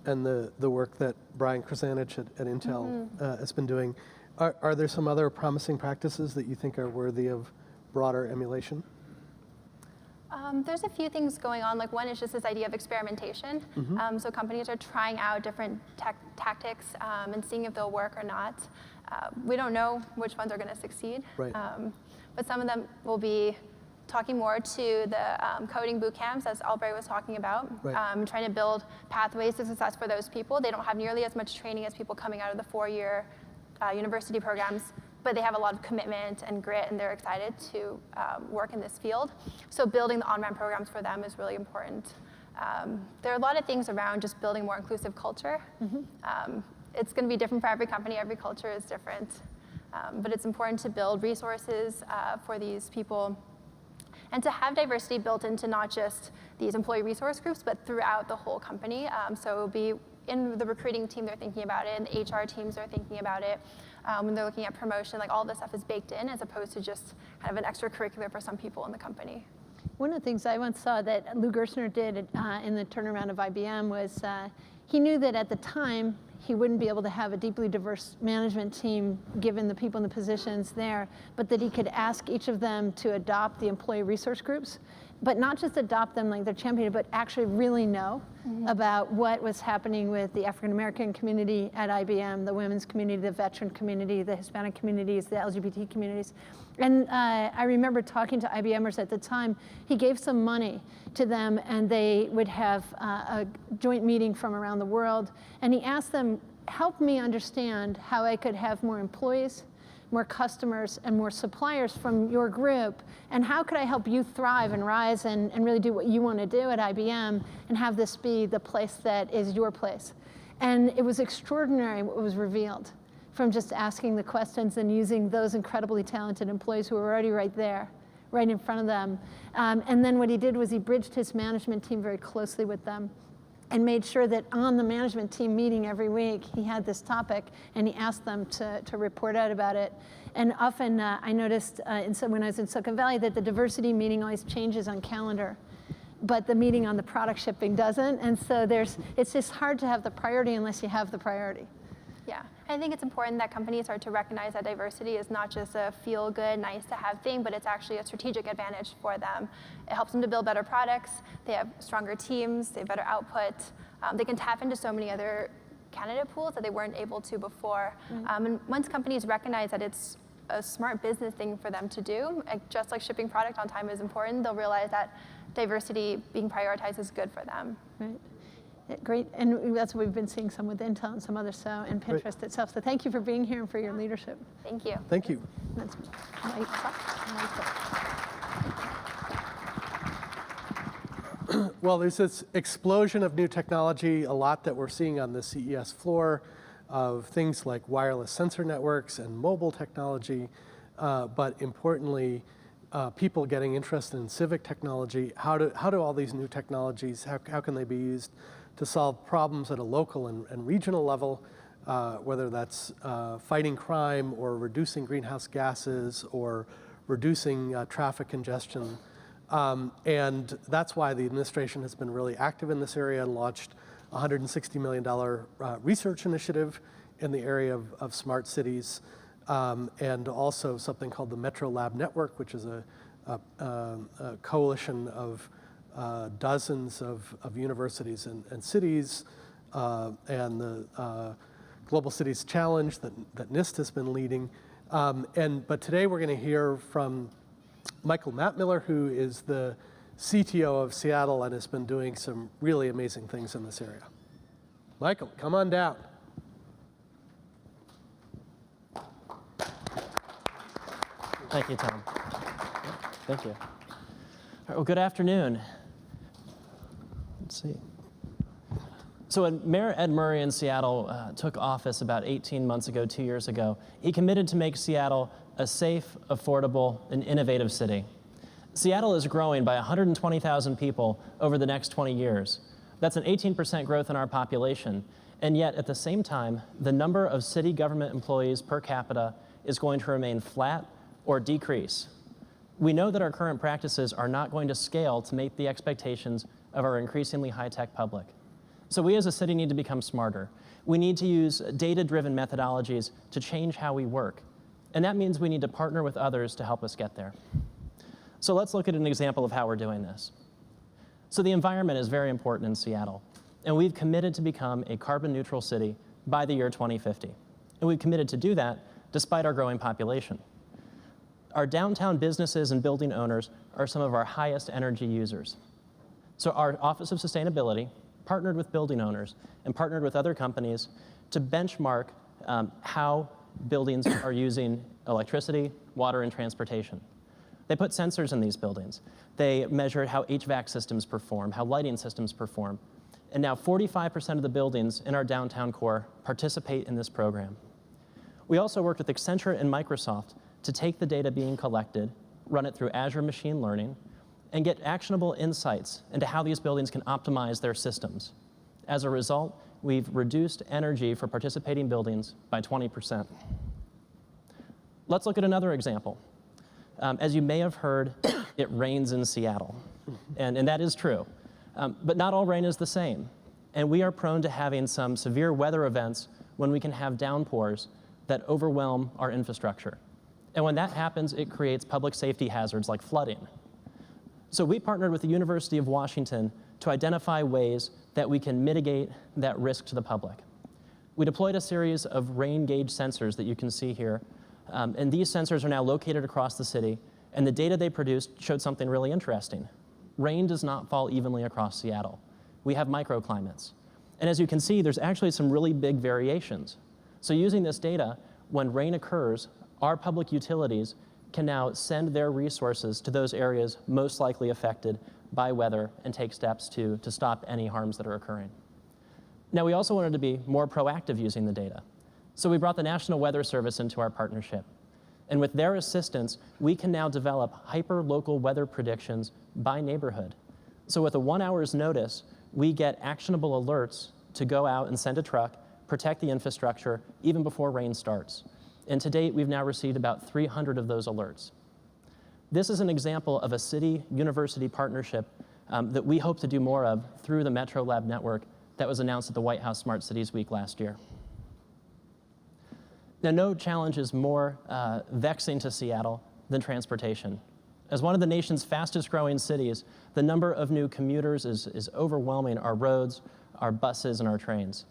and the work that Brian Krasanich at Intel has been doing, are there some other promising practices that you think are worthy of broader emulation? There's a few things going on. Like one is just this idea of experimentation. So companies are trying out different tactics and seeing if they'll work or not. We don't know which ones are going to succeed. Right. But some of them will be talking more to the coding boot camps, as Albright was talking about, Right. trying to build pathways to success for those people. They don't have nearly as much training as people coming out of the 4-year university programs, but they have a lot of commitment and grit, and they're excited to work in this field. So building the on-ramp programs for them is really important. There are a lot of things around just building more inclusive culture. It's going to be different for every company. Every culture is different. But it's important to build resources for these people, and to have diversity built into not just these employee resource groups, but throughout the whole company. So it will be in the recruiting team, they're thinking about it, and the HR teams are thinking about it. When they're looking at promotion, like all this stuff is baked in, as opposed to just kind of an extracurricular for some people in the company. One of the things I once saw that Lou Gerstner did in the turnaround of IBM was he knew that at the time he wouldn't be able to have a deeply diverse management team given the people in the positions there, but that he could ask each of them to adopt the employee resource groups, but not just adopt them like they're championing, but actually really know about what was happening with the African American community at IBM, the women's community, the veteran community, the Hispanic communities, the LGBT communities. And I remember talking to IBMers at the time. He gave some money to them, and they would have a joint meeting from around the world. And he asked them, help me understand how I could have more employees, more customers, and more suppliers from your group, and how could I help you thrive and rise and really do what you want to do at IBM and have this be the place that is your place. And it was extraordinary what was revealed from just asking the questions and using those incredibly talented employees who were already right there, right in front of them. And then what he did was he bridged his management team very closely with them and made sure that on the management team meeting every week, he had this topic, and he asked them to report out about it. And often I noticed when I was in Silicon Valley that the diversity meeting always changes on calendar, but the meeting on the product shipping doesn't. And so it's just hard to have the priority unless you have the priority. Yeah, I think it's important that companies start to recognize that diversity is not just a feel-good, nice-to-have thing, but it's actually a strategic advantage for them. It helps them to build better products. They have stronger teams. They have better output. They can tap into so many other candidate pools that they weren't able to before. And once companies recognize that it's a smart business thing for them to do, just like shipping product on time is important, they'll realize that diversity being prioritized is good for them. Right. Yeah, great, and that's what we've been seeing some with Intel and some others, so, and Pinterest itself. So thank you for being here and for your leadership. Thank you. Thank you. That's Well, there's this explosion of new technology, a lot that we're seeing on the CES floor. of things like wireless sensor networks and mobile technology, but importantly, people getting interested in civic technology. How do all these new technologies, how can they be used to solve problems at a local and regional level, whether that's fighting crime or reducing greenhouse gases or reducing traffic congestion. And that's why the administration has been really active in this area and launched a $160 million research initiative in the area of smart cities, and also something called the Metro Lab Network, which is a coalition of dozens of universities and cities, and the Global Cities Challenge that NIST has been leading. But today we're going to hear from Michael Mattmiller, who is the CTO of Seattle and has been doing some really amazing things in this area. Michael, come on down. Thank you, Tom. Thank you. All right, well, good afternoon. Let's see. So when Mayor Ed Murray in Seattle took office about 18 months ago, 2 years ago, he committed to make Seattle a safe, affordable, and innovative city. Seattle is growing by 120,000 people over the next 20 years. That's an 18% growth in our population. And yet, at the same time, the number of city government employees per capita is going to remain flat or decrease. We know that our current practices are not going to scale to meet the expectations of our increasingly high-tech public. So we as a city need to become smarter. We need to use data-driven methodologies to change how we work. And that means we need to partner with others to help us get there. So let's look at an example of how we're doing this. So the environment is very important in Seattle, and we've committed to become a carbon neutral city by the year 2050. And we've committed to do that despite our growing population. Our downtown businesses and building owners are some of our highest energy users. So our Office of Sustainability partnered with building owners and partnered with other companies to benchmark how buildings are using electricity, water, and transportation. They put sensors in these buildings. They measured how HVAC systems perform, how lighting systems perform. And now 45% of the buildings in our downtown core participate in this program. We also worked with Accenture and Microsoft to take the data being collected, run it through Azure Machine Learning, and get actionable insights into how these buildings can optimize their systems. As a result, we've reduced energy for participating buildings by 20%. Let's look at another example. As you may have heard, it rains in Seattle, and that is true. But not all rain is the same, and we are prone to having some severe weather events when we can have downpours that overwhelm our infrastructure. And when that happens, it creates public safety hazards like flooding. So we partnered with the University of Washington to identify ways that we can mitigate that risk to the public. We deployed a series of rain gauge sensors that you can see here, and these sensors are now located across the city, and the data they produced showed something really interesting. Rain does not fall evenly across Seattle. We have microclimates. And as you can see, there's actually some really big variations. So using this data, when rain occurs, our public utilities can now send their resources to those areas most likely affected by weather and take steps to stop any harms that are occurring. Now, we also wanted to be more proactive using the data. So we brought the National Weather Service into our partnership. And with their assistance, we can now develop hyper-local weather predictions by neighborhood. So with a 1 hour's notice, we get actionable alerts to go out and send a truck, protect the infrastructure, even before rain starts. And to date, we've now received about 300 of those alerts. This is an example of a city-university partnership that we hope to do more of through the Metro Lab Network that was announced at the White House Smart Cities Week last year. Now, no challenge is more vexing to Seattle than transportation. As one of the nation's fastest growing cities, the number of new commuters is overwhelming our roads, our buses, and our trains.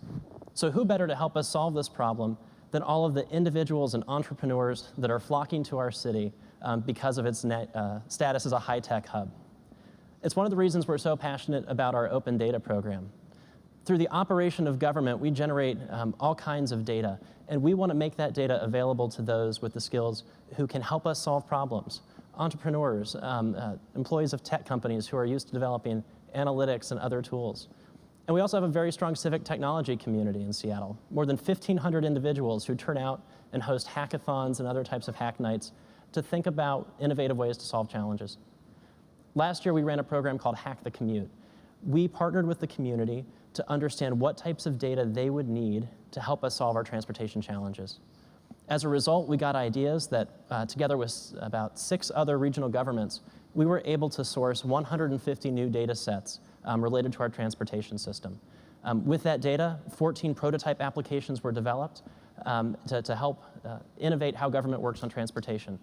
So who better to help us solve this problem than all of the individuals and entrepreneurs that are flocking to our city because of its status as a high-tech hub. It's one of the reasons we're so passionate about our open data program. Through the operation of government, we generate all kinds of data, and we want to make that data available to those with the skills who can help us solve problems. Entrepreneurs, employees of tech companies who are used to developing analytics and other tools. And we also have a very strong civic technology community in Seattle. More than 1,500 individuals who turn out and host hackathons and other types of hack nights to think about innovative ways to solve challenges. Last year, we ran a program called Hack the Commute. We partnered with the community to understand what types of data they would need to help us solve our transportation challenges. As a result, we got ideas that, together with about 6 other regional governments, we were able to source 150 new data sets related to our transportation system. With that data, 14 prototype applications were developed to help innovate how government works on transportation.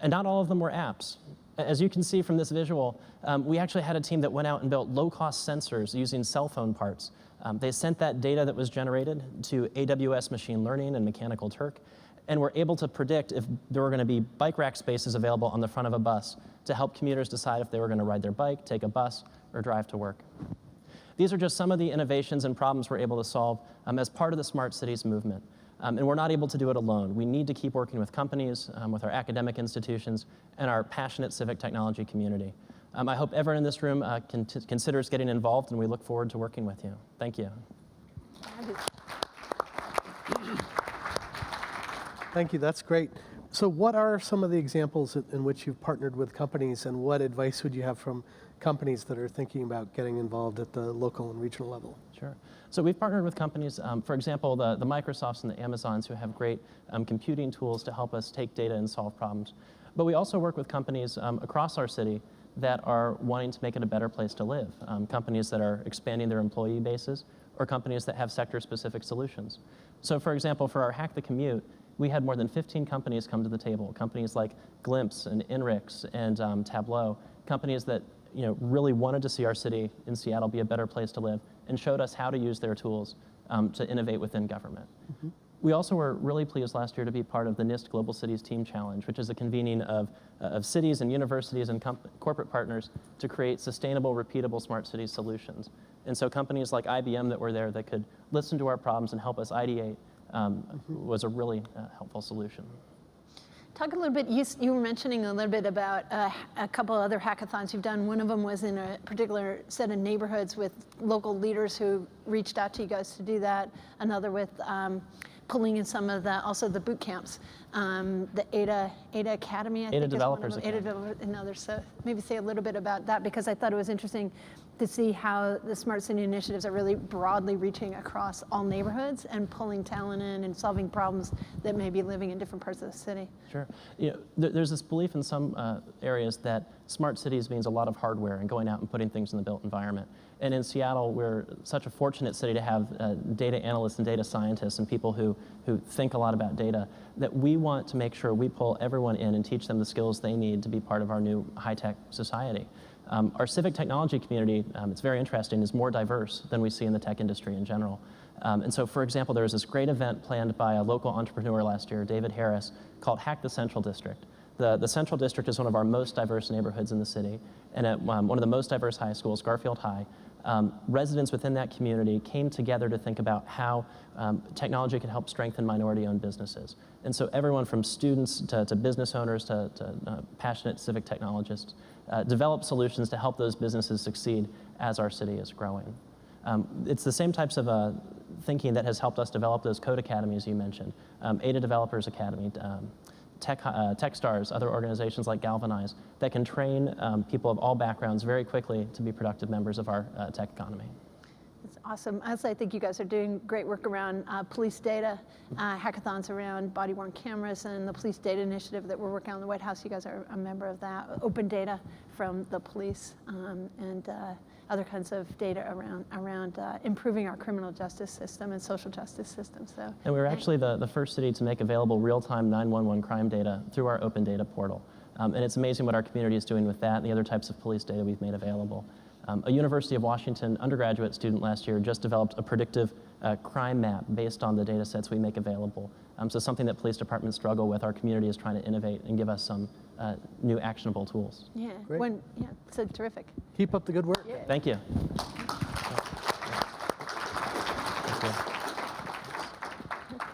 And not all of them were apps. As you can see from this visual, we actually had a team that went out and built low-cost sensors using cell phone parts. They sent that data that was generated to AWS Machine Learning and Mechanical Turk, and were able to predict if there were going to be bike rack spaces available on the front of a bus to help commuters decide if they were going to ride their bike, take a bus, or drive to work. These are just some of the innovations and problems we're able to solve as part of the Smart Cities movement. And we're not able to do it alone. We need to keep working with companies, with our academic institutions, and our passionate civic technology community. I hope everyone in this room considers getting involved, and we look forward to working with you. Thank you. Thank you, that's great. So what are some of the examples in which you've partnered with companies, and what advice would you have from companies that are thinking about getting involved at the local and regional level? Sure. So we've partnered with companies, for example, the Microsofts and the Amazons, who have great computing tools to help us take data and solve problems. But we also work with companies across our city that are wanting to make it a better place to live, companies that are expanding their employee bases, or companies that have sector-specific solutions. So for example, for our Hack the Commute, we had more than 15 companies come to the table, companies like Glimpse and Inrix and Tableau, companies that really wanted to see our city in Seattle be a better place to live and showed us how to use their tools to innovate within government. Mm-hmm. We also were really pleased last year to be part of the NIST Global Cities Team Challenge, which is a convening of cities and universities and corporate partners to create sustainable, repeatable smart cities solutions. And so companies like IBM that were there that could listen to our problems and help us ideate was a really helpful solution. Talk a little bit, you were mentioning a little bit about a couple other hackathons you've done. One of them was in a particular set of neighborhoods with local leaders who reached out to you guys to do that. Another with pulling in some of also the boot camps. The Ada Academy, I think Developers is one of them. Academy. And others. So maybe say a little bit about that, because I thought it was interesting to see how the Smart City initiatives are really broadly reaching across all neighborhoods and pulling talent in and solving problems that may be living in different parts of the city. Sure. There's this belief in some areas that smart cities means a lot of hardware and going out and putting things in the built environment. And in Seattle, we're such a fortunate city to have data analysts and data scientists and people who think a lot about data, that we want to make sure we pull everyone in and teach them the skills they need to be part of our new high-tech society. Our civic technology community, it's very interesting, is more diverse than we see in the tech industry in general. And so, for example, there was this great event planned by a local entrepreneur last year, David Harris, called Hack the Central District. The Central District is one of our most diverse neighborhoods in the city, and at one of the most diverse high schools, Garfield High, residents within that community came together to think about how technology could help strengthen minority-owned businesses. And so everyone from students to business owners to passionate civic technologists developed solutions to help those businesses succeed as our city is growing. It's the same types of thinking that has helped us develop those code academies you mentioned, Ada Developers Academy, Techstars, other organizations like Galvanize, that can train people of all backgrounds very quickly to be productive members of our tech economy. That's awesome. Also, I think you guys are doing great work around police data, hackathons around body-worn cameras, and the police data initiative that we're working on in the White House. You guys are a member of that. Open data from the police and other kinds of data around improving our criminal justice system and social justice system. So, and we were actually the first city to make available real-time 911 crime data through our open data portal. And it's amazing what our community is doing with that and the other types of police data we've made available. A University of Washington undergraduate student last year just developed a predictive crime map based on the data sets we make available. So something that police departments struggle with, our community is trying to innovate and give us some new actionable tools. Yeah, great. So terrific. Keep up the good work. Yeah. Thank you.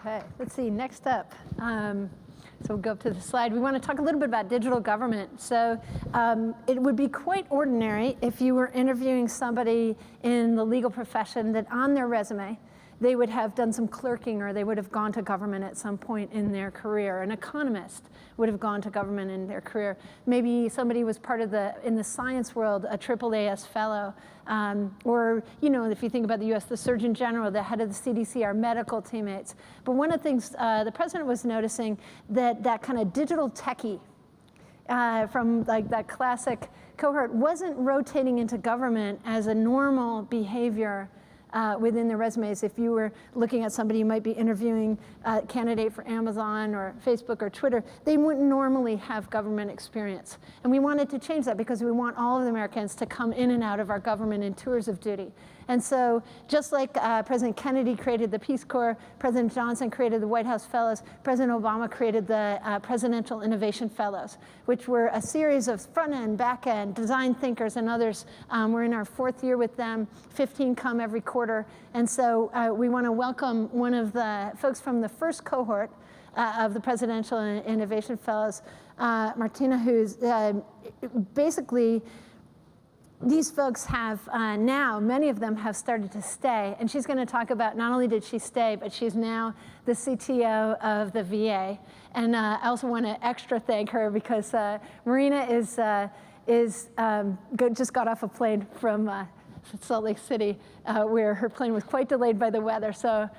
Okay, let's see, next up. So we'll go up to the slide. We want to talk a little bit about digital government. So it would be quite ordinary if you were interviewing somebody in the legal profession that on their resume, they would have done some clerking or they would have gone to government at some point in their career. An economist would have gone to government in their career. Maybe somebody was part of in the science world, a AAAS fellow. Or, if you think about the US, the Surgeon General, the head of the CDC, our medical teammates. But one of the things the president was noticing that kind of digital techie from like that classic cohort wasn't rotating into government as a normal behavior within the resumes. If you were looking at somebody, you might be interviewing a candidate for Amazon or Facebook or Twitter, they wouldn't normally have government experience. And we wanted to change that because we want all of the Americans to come in and out of our government in tours of duty. And so just like President Kennedy created the Peace Corps, President Johnson created the White House Fellows, President Obama created the Presidential Innovation Fellows, which were a series of front-end, back-end, design thinkers and others. We're in our 4th year with them. 15 come every quarter. And so we want to welcome one of the folks from the first cohort of the Presidential Innovation Fellows, Martina, who's basically, these folks have now, many of them have started to stay. And she's going to talk about not only did she stay, but she's now the CTO of the VA. And I also want to extra thank her because Marina just got off a plane from Salt Lake City, where her plane was quite delayed by the weather. So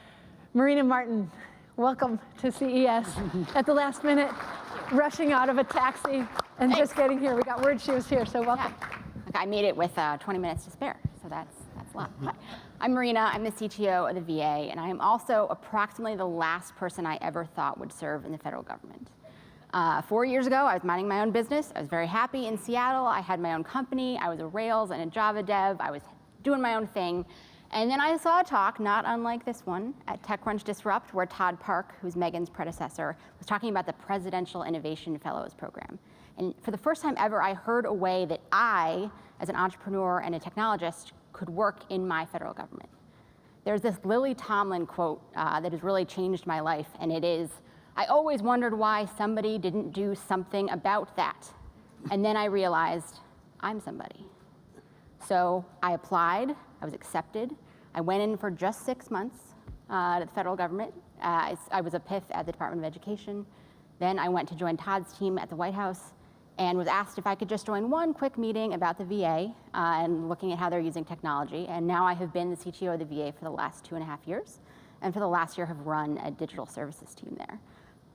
Marina Martin, welcome to CES at the last minute, rushing out of a taxi and just getting here. We got word she was here, so welcome. Yeah. I made it with 20 minutes to spare, so that's a lot. Hi. I'm Marina, I'm the CTO of the VA, and I am also approximately the last person I ever thought would serve in the federal government. 4 years ago, I was minding my own business. I was very happy in Seattle. I had my own company. I was a Rails and a Java dev. I was doing my own thing. And then I saw a talk, not unlike this one, at TechCrunch Disrupt, where Todd Park, who's Megan's predecessor, was talking about the Presidential Innovation Fellows Program. And for the first time ever, I heard a way that I, as an entrepreneur and a technologist, could work in my federal government. There's this Lily Tomlin quote that has really changed my life, and it is, "I always wondered why somebody didn't do something about that. And then I realized I'm somebody." So I applied, I was accepted. I went in for just 6 months to the federal government. I was a PIF at the Department of Education. Then I went to join Todd's team at the White House and was asked if I could just join one quick meeting about the VA and looking at how they're using technology. And now I have been the CTO of the VA for the last 2.5 years, and for the last year have run a digital services team there.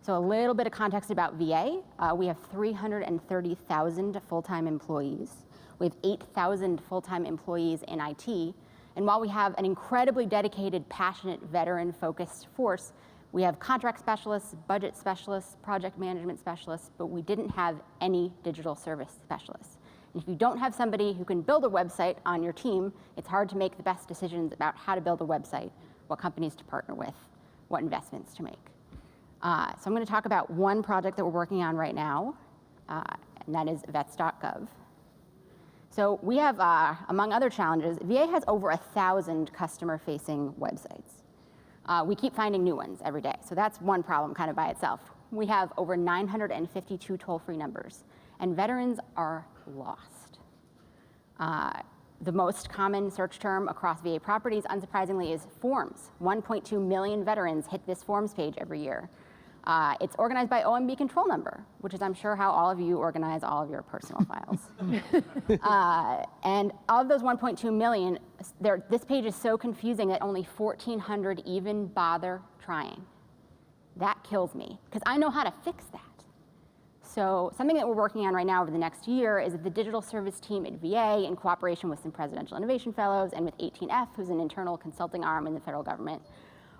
So a little bit of context about VA. We have 330,000 full-time employees. We have 8,000 full-time employees in IT. And while we have an incredibly dedicated, passionate, veteran-focused force, we have contract specialists, budget specialists, project management specialists, but we didn't have any digital service specialists. And if you don't have somebody who can build a website on your team, it's hard to make the best decisions about how to build a website, what companies to partner with, what investments to make. So I'm going to talk about one project that we're working on right now, and that is vets.gov. So we have, among other challenges, VA has over 1,000 customer-facing websites. We keep finding new ones every day, so that's one problem kind of by itself. We have over 952 toll-free numbers, and veterans are lost. The most common search term across VA properties, unsurprisingly, is forms. 1.2 million veterans hit this forms page every year. It's organized by OMB control number, which is, I'm sure, how all of you organize all of your personal files. And of those 1.2 million, this page is so confusing that only 1,400 even bother trying. That kills me, because I know how to fix that. So something that we're working on right now over the next year is that the digital service team at VA, in cooperation with some Presidential Innovation Fellows and with 18F, who's an internal consulting arm in the federal government,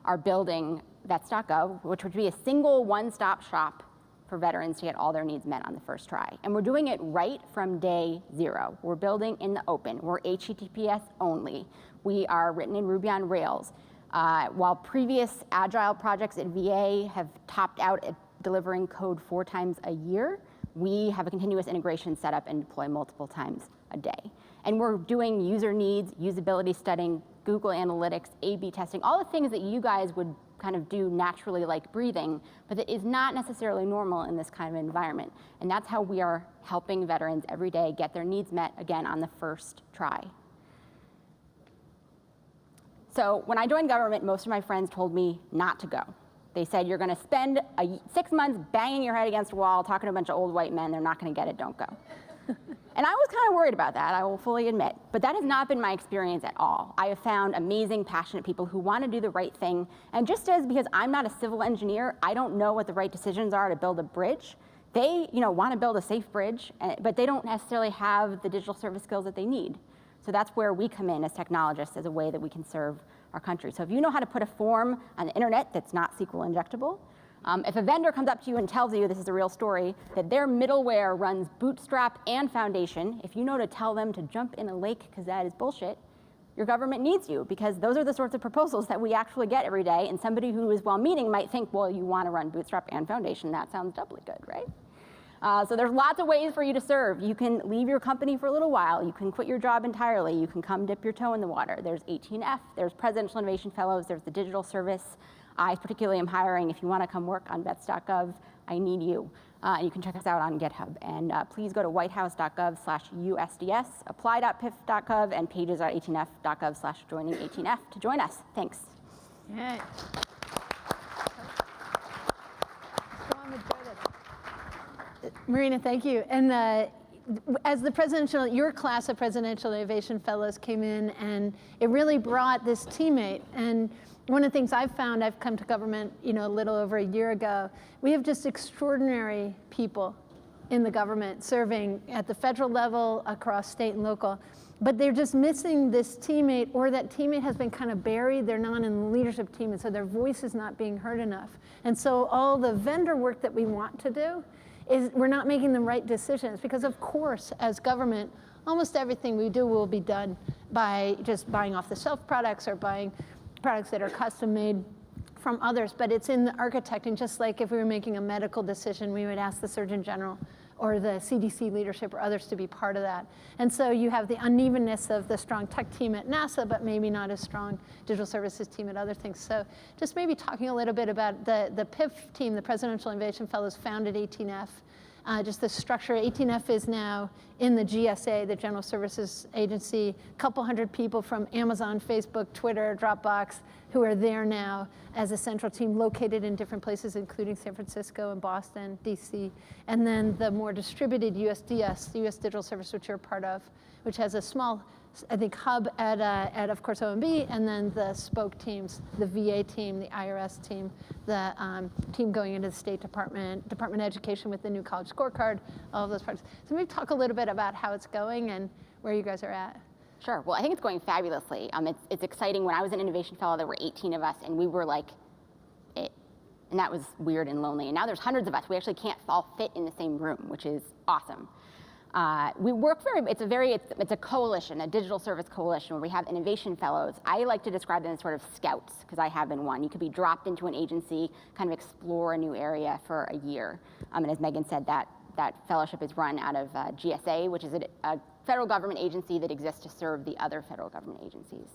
are building vets.gov, which would be a single one-stop shop for veterans to get all their needs met on the first try. And we're doing it right from day zero. We're building in the open. We're HTTPS only. We are written in Ruby on Rails. While previous agile projects at VA have topped out at delivering code 4 times a year, we have a continuous integration set up and deploy multiple times a day. And we're doing user needs, usability studying, Google Analytics, A/B testing, all the things that you guys would kind of do naturally, like breathing, but that is not necessarily normal in this kind of environment. And that's how we are helping veterans every day get their needs met, again, on the first try. So when I joined government, most of my friends told me not to go. They said, you're going to spend 6 months banging your head against a wall, talking to a bunch of old white men. They're not going to get it. Don't go. And I was kind of worried about that, I will fully admit. But that has not been my experience at all. I have found amazing, passionate people who want to do the right thing. And just as, because I'm not a civil engineer, I don't know what the right decisions are to build a bridge, they want to build a safe bridge, but they don't necessarily have the digital service skills that they need. So that's where we come in as technologists as a way that we can serve our country. So if you know how to put a form on the internet that's not SQL injectable, if a vendor comes up to you and tells you, this is a real story, that their middleware runs Bootstrap and Foundation, if you know to tell them to jump in a lake because that is bullshit, your government needs you, because those are the sorts of proposals that we actually get every day, and somebody who is well-meaning might think, well, you want to run Bootstrap and Foundation, that sounds doubly good, right? So there's lots of ways for you to serve. You can leave your company for a little while. You can quit your job entirely. You can come dip your toe in the water. There's 18F, there's Presidential Innovation Fellows, there's the digital service. I particularly am hiring. If you want to come work on vets.gov, I need you. And you can check us out on GitHub. And please go to whitehouse.gov/USDS, apply.pif.gov, and pages.18f.gov/joining18f to join us. Thanks. Yeah. Marina, thank you. And as your class of Presidential Innovation Fellows came in, and it really brought this teammate. And one of the things I've found, I've come to government, a little over a year ago, we have just extraordinary people in the government serving at the federal level, across state and local. But they're just missing this teammate, or that teammate has been kind of buried. They're not in the leadership team, and so their voice is not being heard enough. And so all the vendor work that we want to do is we're not making the right decisions, because of course, as government, almost everything we do will be done by just buying off-the-shelf products or buying products that are custom made from others, but it's in the architecting. Just like if we were making a medical decision, we would ask the Surgeon General or the CDC leadership or others to be part of that. And so you have the unevenness of the strong tech team at NASA, but maybe not as strong digital services team at other things. So just maybe talking a little bit about the PIF team, the Presidential Innovation Fellows, founded 18F. Just the structure. 18F is now in the GSA, the General Services Agency, a couple hundred people from Amazon, Facebook, Twitter, Dropbox, who are there now as a central team located in different places, including San Francisco and Boston, DC. And then the more distributed USDS, the US Digital Service, which you're a part of, which has a small, I think, hub at of course, OMB, and then the spoke teams, the VA team, the IRS team, the team going into the State Department, Department of Education with the new college scorecard, all of those parts. So maybe talk a little bit about how it's going and where you guys are at. Sure. Well, I think it's going fabulously. It's exciting. When I was an Innovation Fellow, there were 18 of us, and we were like it. And that was weird and lonely. And now there's hundreds of us. We actually can't all fit in the same room, which is awesome. We work it's a coalition, a digital service coalition, where we have innovation fellows. I like to describe them as sort of scouts, because I have been one. You could be dropped into an agency, kind of explore a new area for a year. And as Megan said, that fellowship is run out of GSA, which is a federal government agency that exists to serve the other federal government agencies.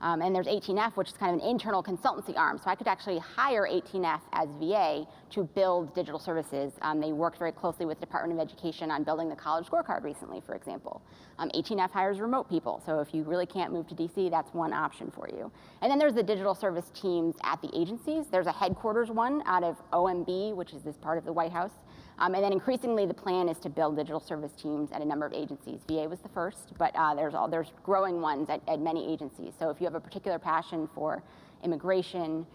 And there's 18F, which is kind of an internal consultancy arm. So I could actually hire 18F as VA to build digital services. They worked very closely with the Department of Education on building the college scorecard recently, for example. 18F hires remote people. So if you really can't move to DC, that's one option for you. And then there's the digital service teams at the agencies. There's a headquarters one out of OMB, which is this part of the White House. And then increasingly, the plan is to build digital service teams at a number of agencies. VA was the first, but there's growing ones at many agencies. So if you have a particular passion for immigration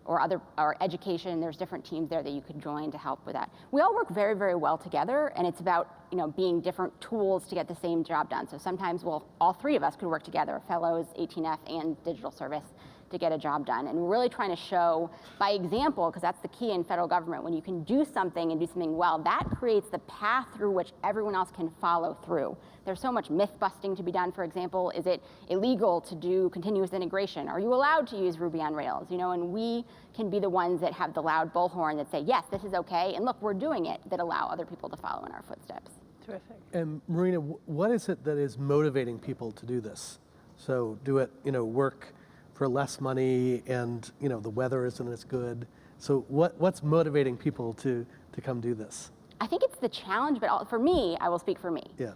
or education, there's different teams there that you could join to help with that. We all work very, very well together, and it's about being different tools to get the same job done. So sometimes, all three of us could work together, fellows, 18F, and digital service, to get a job done. And we're really trying to show by example, because that's the key in federal government, when you can do something and do something well, that creates the path through which everyone else can follow through. There's so much myth busting to be done. For example, is it illegal to do continuous integration? Are you allowed to use Ruby on Rails? And we can be the ones that have the loud bullhorn that say, yes, this is okay, and look, we're doing it, that allow other people to follow in our footsteps. Terrific. And Marina, what is it that is motivating people to do this? So do it, work for less money, and the weather isn't as good. So what's motivating people to come do this? I think it's the challenge, but for me, I will speak for me. Yeah.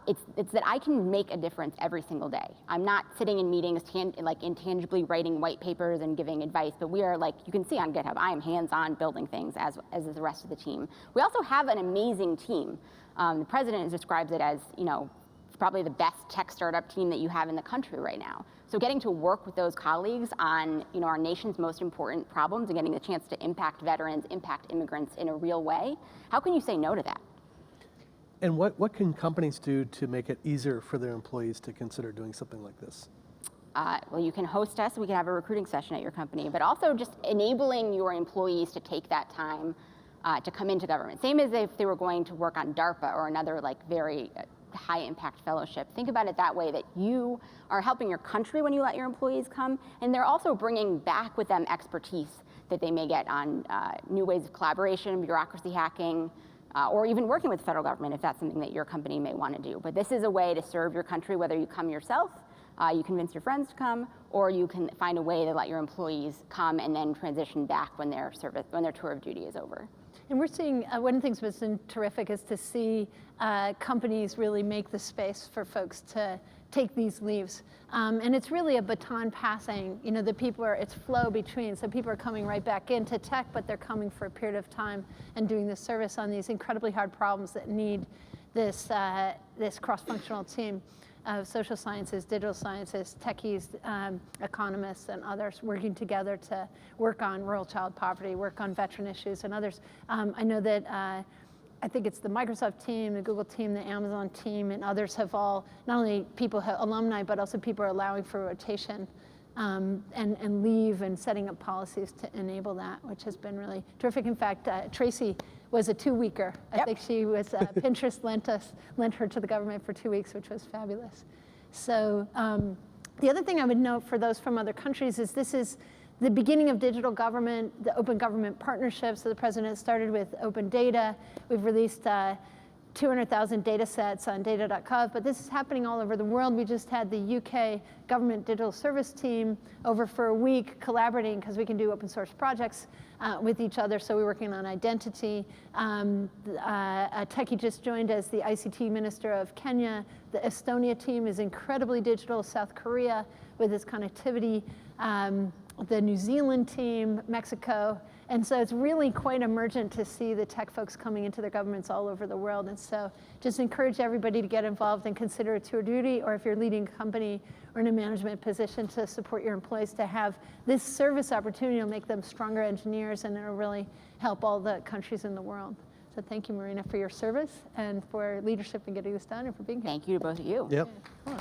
It's that I can make a difference every single day. I'm not sitting in meetings, intangibly writing white papers and giving advice, but we are, you can see on GitHub, I am hands-on building things, as is the rest of the team. We also have an amazing team. The president describes it as, probably the best tech startup team that you have in the country right now. So getting to work with those colleagues on, our nation's most important problems and getting the chance to impact veterans, impact immigrants in a real way, how can you say no to that? And what can companies do to make it easier for their employees to consider doing something like this? Well, you can host us. We can have a recruiting session at your company, but also just enabling your employees to take that time to come into government. Same as if they were going to work on DARPA or another very high impact fellowship. Think about it that way, that you are helping your country when you let your employees come, and they're also bringing back with them expertise that they may get on new ways of collaboration, bureaucracy hacking, or even working with the federal government if that's something that your company may want to do. But this is a way to serve your country, whether you come yourself, you convince your friends to come, or you can find a way to let your employees come and then transition back when their tour of duty is over. And we're seeing, one of the things that's been terrific is to see companies really make the space for folks to take these leaves. And it's really a baton passing. The people it's flow between. So people are coming right back into tech, but they're coming for a period of time and doing this service on these incredibly hard problems that need this cross-functional team of social sciences, digital sciences, techies, economists, and others working together to work on rural child poverty, work on veteran issues, and others. I know that I think it's the Microsoft team, the Google team, the Amazon team, and others have all, not only people have alumni, but also people are allowing for rotation and leave and setting up policies to enable that, which has been really terrific. In fact, Tracy was a 2-weeker. I think she was, Pinterest lent her to the government for 2 weeks, which was fabulous. So the other thing I would note for those from other countries is this is the beginning of digital government, the open government partnership. So the president started with open data. We've released 200,000 data sets on data.gov, but this is happening all over the world. We just had the UK government digital service team over for a week collaborating because we can do open source projects with each other. So we're working on identity. A techie just joined as the ICT minister of Kenya. The Estonia team is incredibly digital. South Korea with its connectivity. The New Zealand team, Mexico. And so it's really quite emergent to see the tech folks coming into their governments all over the world. And so just encourage everybody to get involved and consider it tour duty, or if you're leading a company or in a management position, to support your employees to have this service opportunity to make them stronger engineers, and it'll really help all the countries in the world. So thank you, Marina, for your service and for leadership in getting this done and for being here. Thank you to both of you. Yep. Yeah, cool.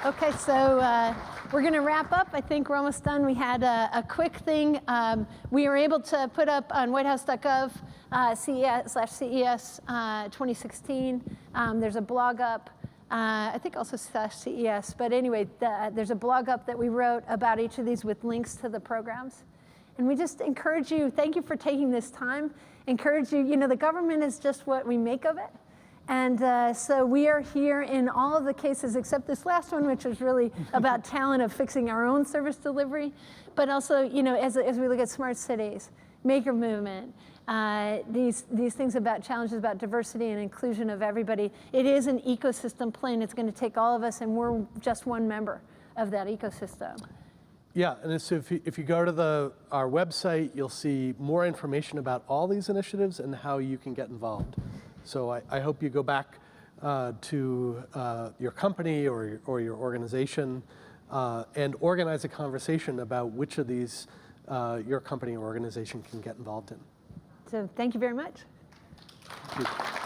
Okay, so we're going to wrap up. I think we're almost done. We had a quick thing. We were able to put up on whitehouse.gov CES 2016. There's a blog up, I think also /CES. But anyway, there's a blog up that we wrote about each of these with links to the programs. And we just encourage you, thank you for taking this time. Encourage you, the government is just what we make of it. And so we are here in all of the cases except this last one, which was really about talent of fixing our own service delivery. But also, as we look at smart cities, maker movement, these things about challenges about diversity and inclusion of everybody, it is an ecosystem play, and it's going to take all of us, and we're just one member of that ecosystem. Yeah, and so if you go to our website, you'll see more information about all these initiatives and how you can get involved. So I hope you go back to your company or your organization and organize a conversation about which of these your company or organization can get involved in. So thank you very much. Thank you.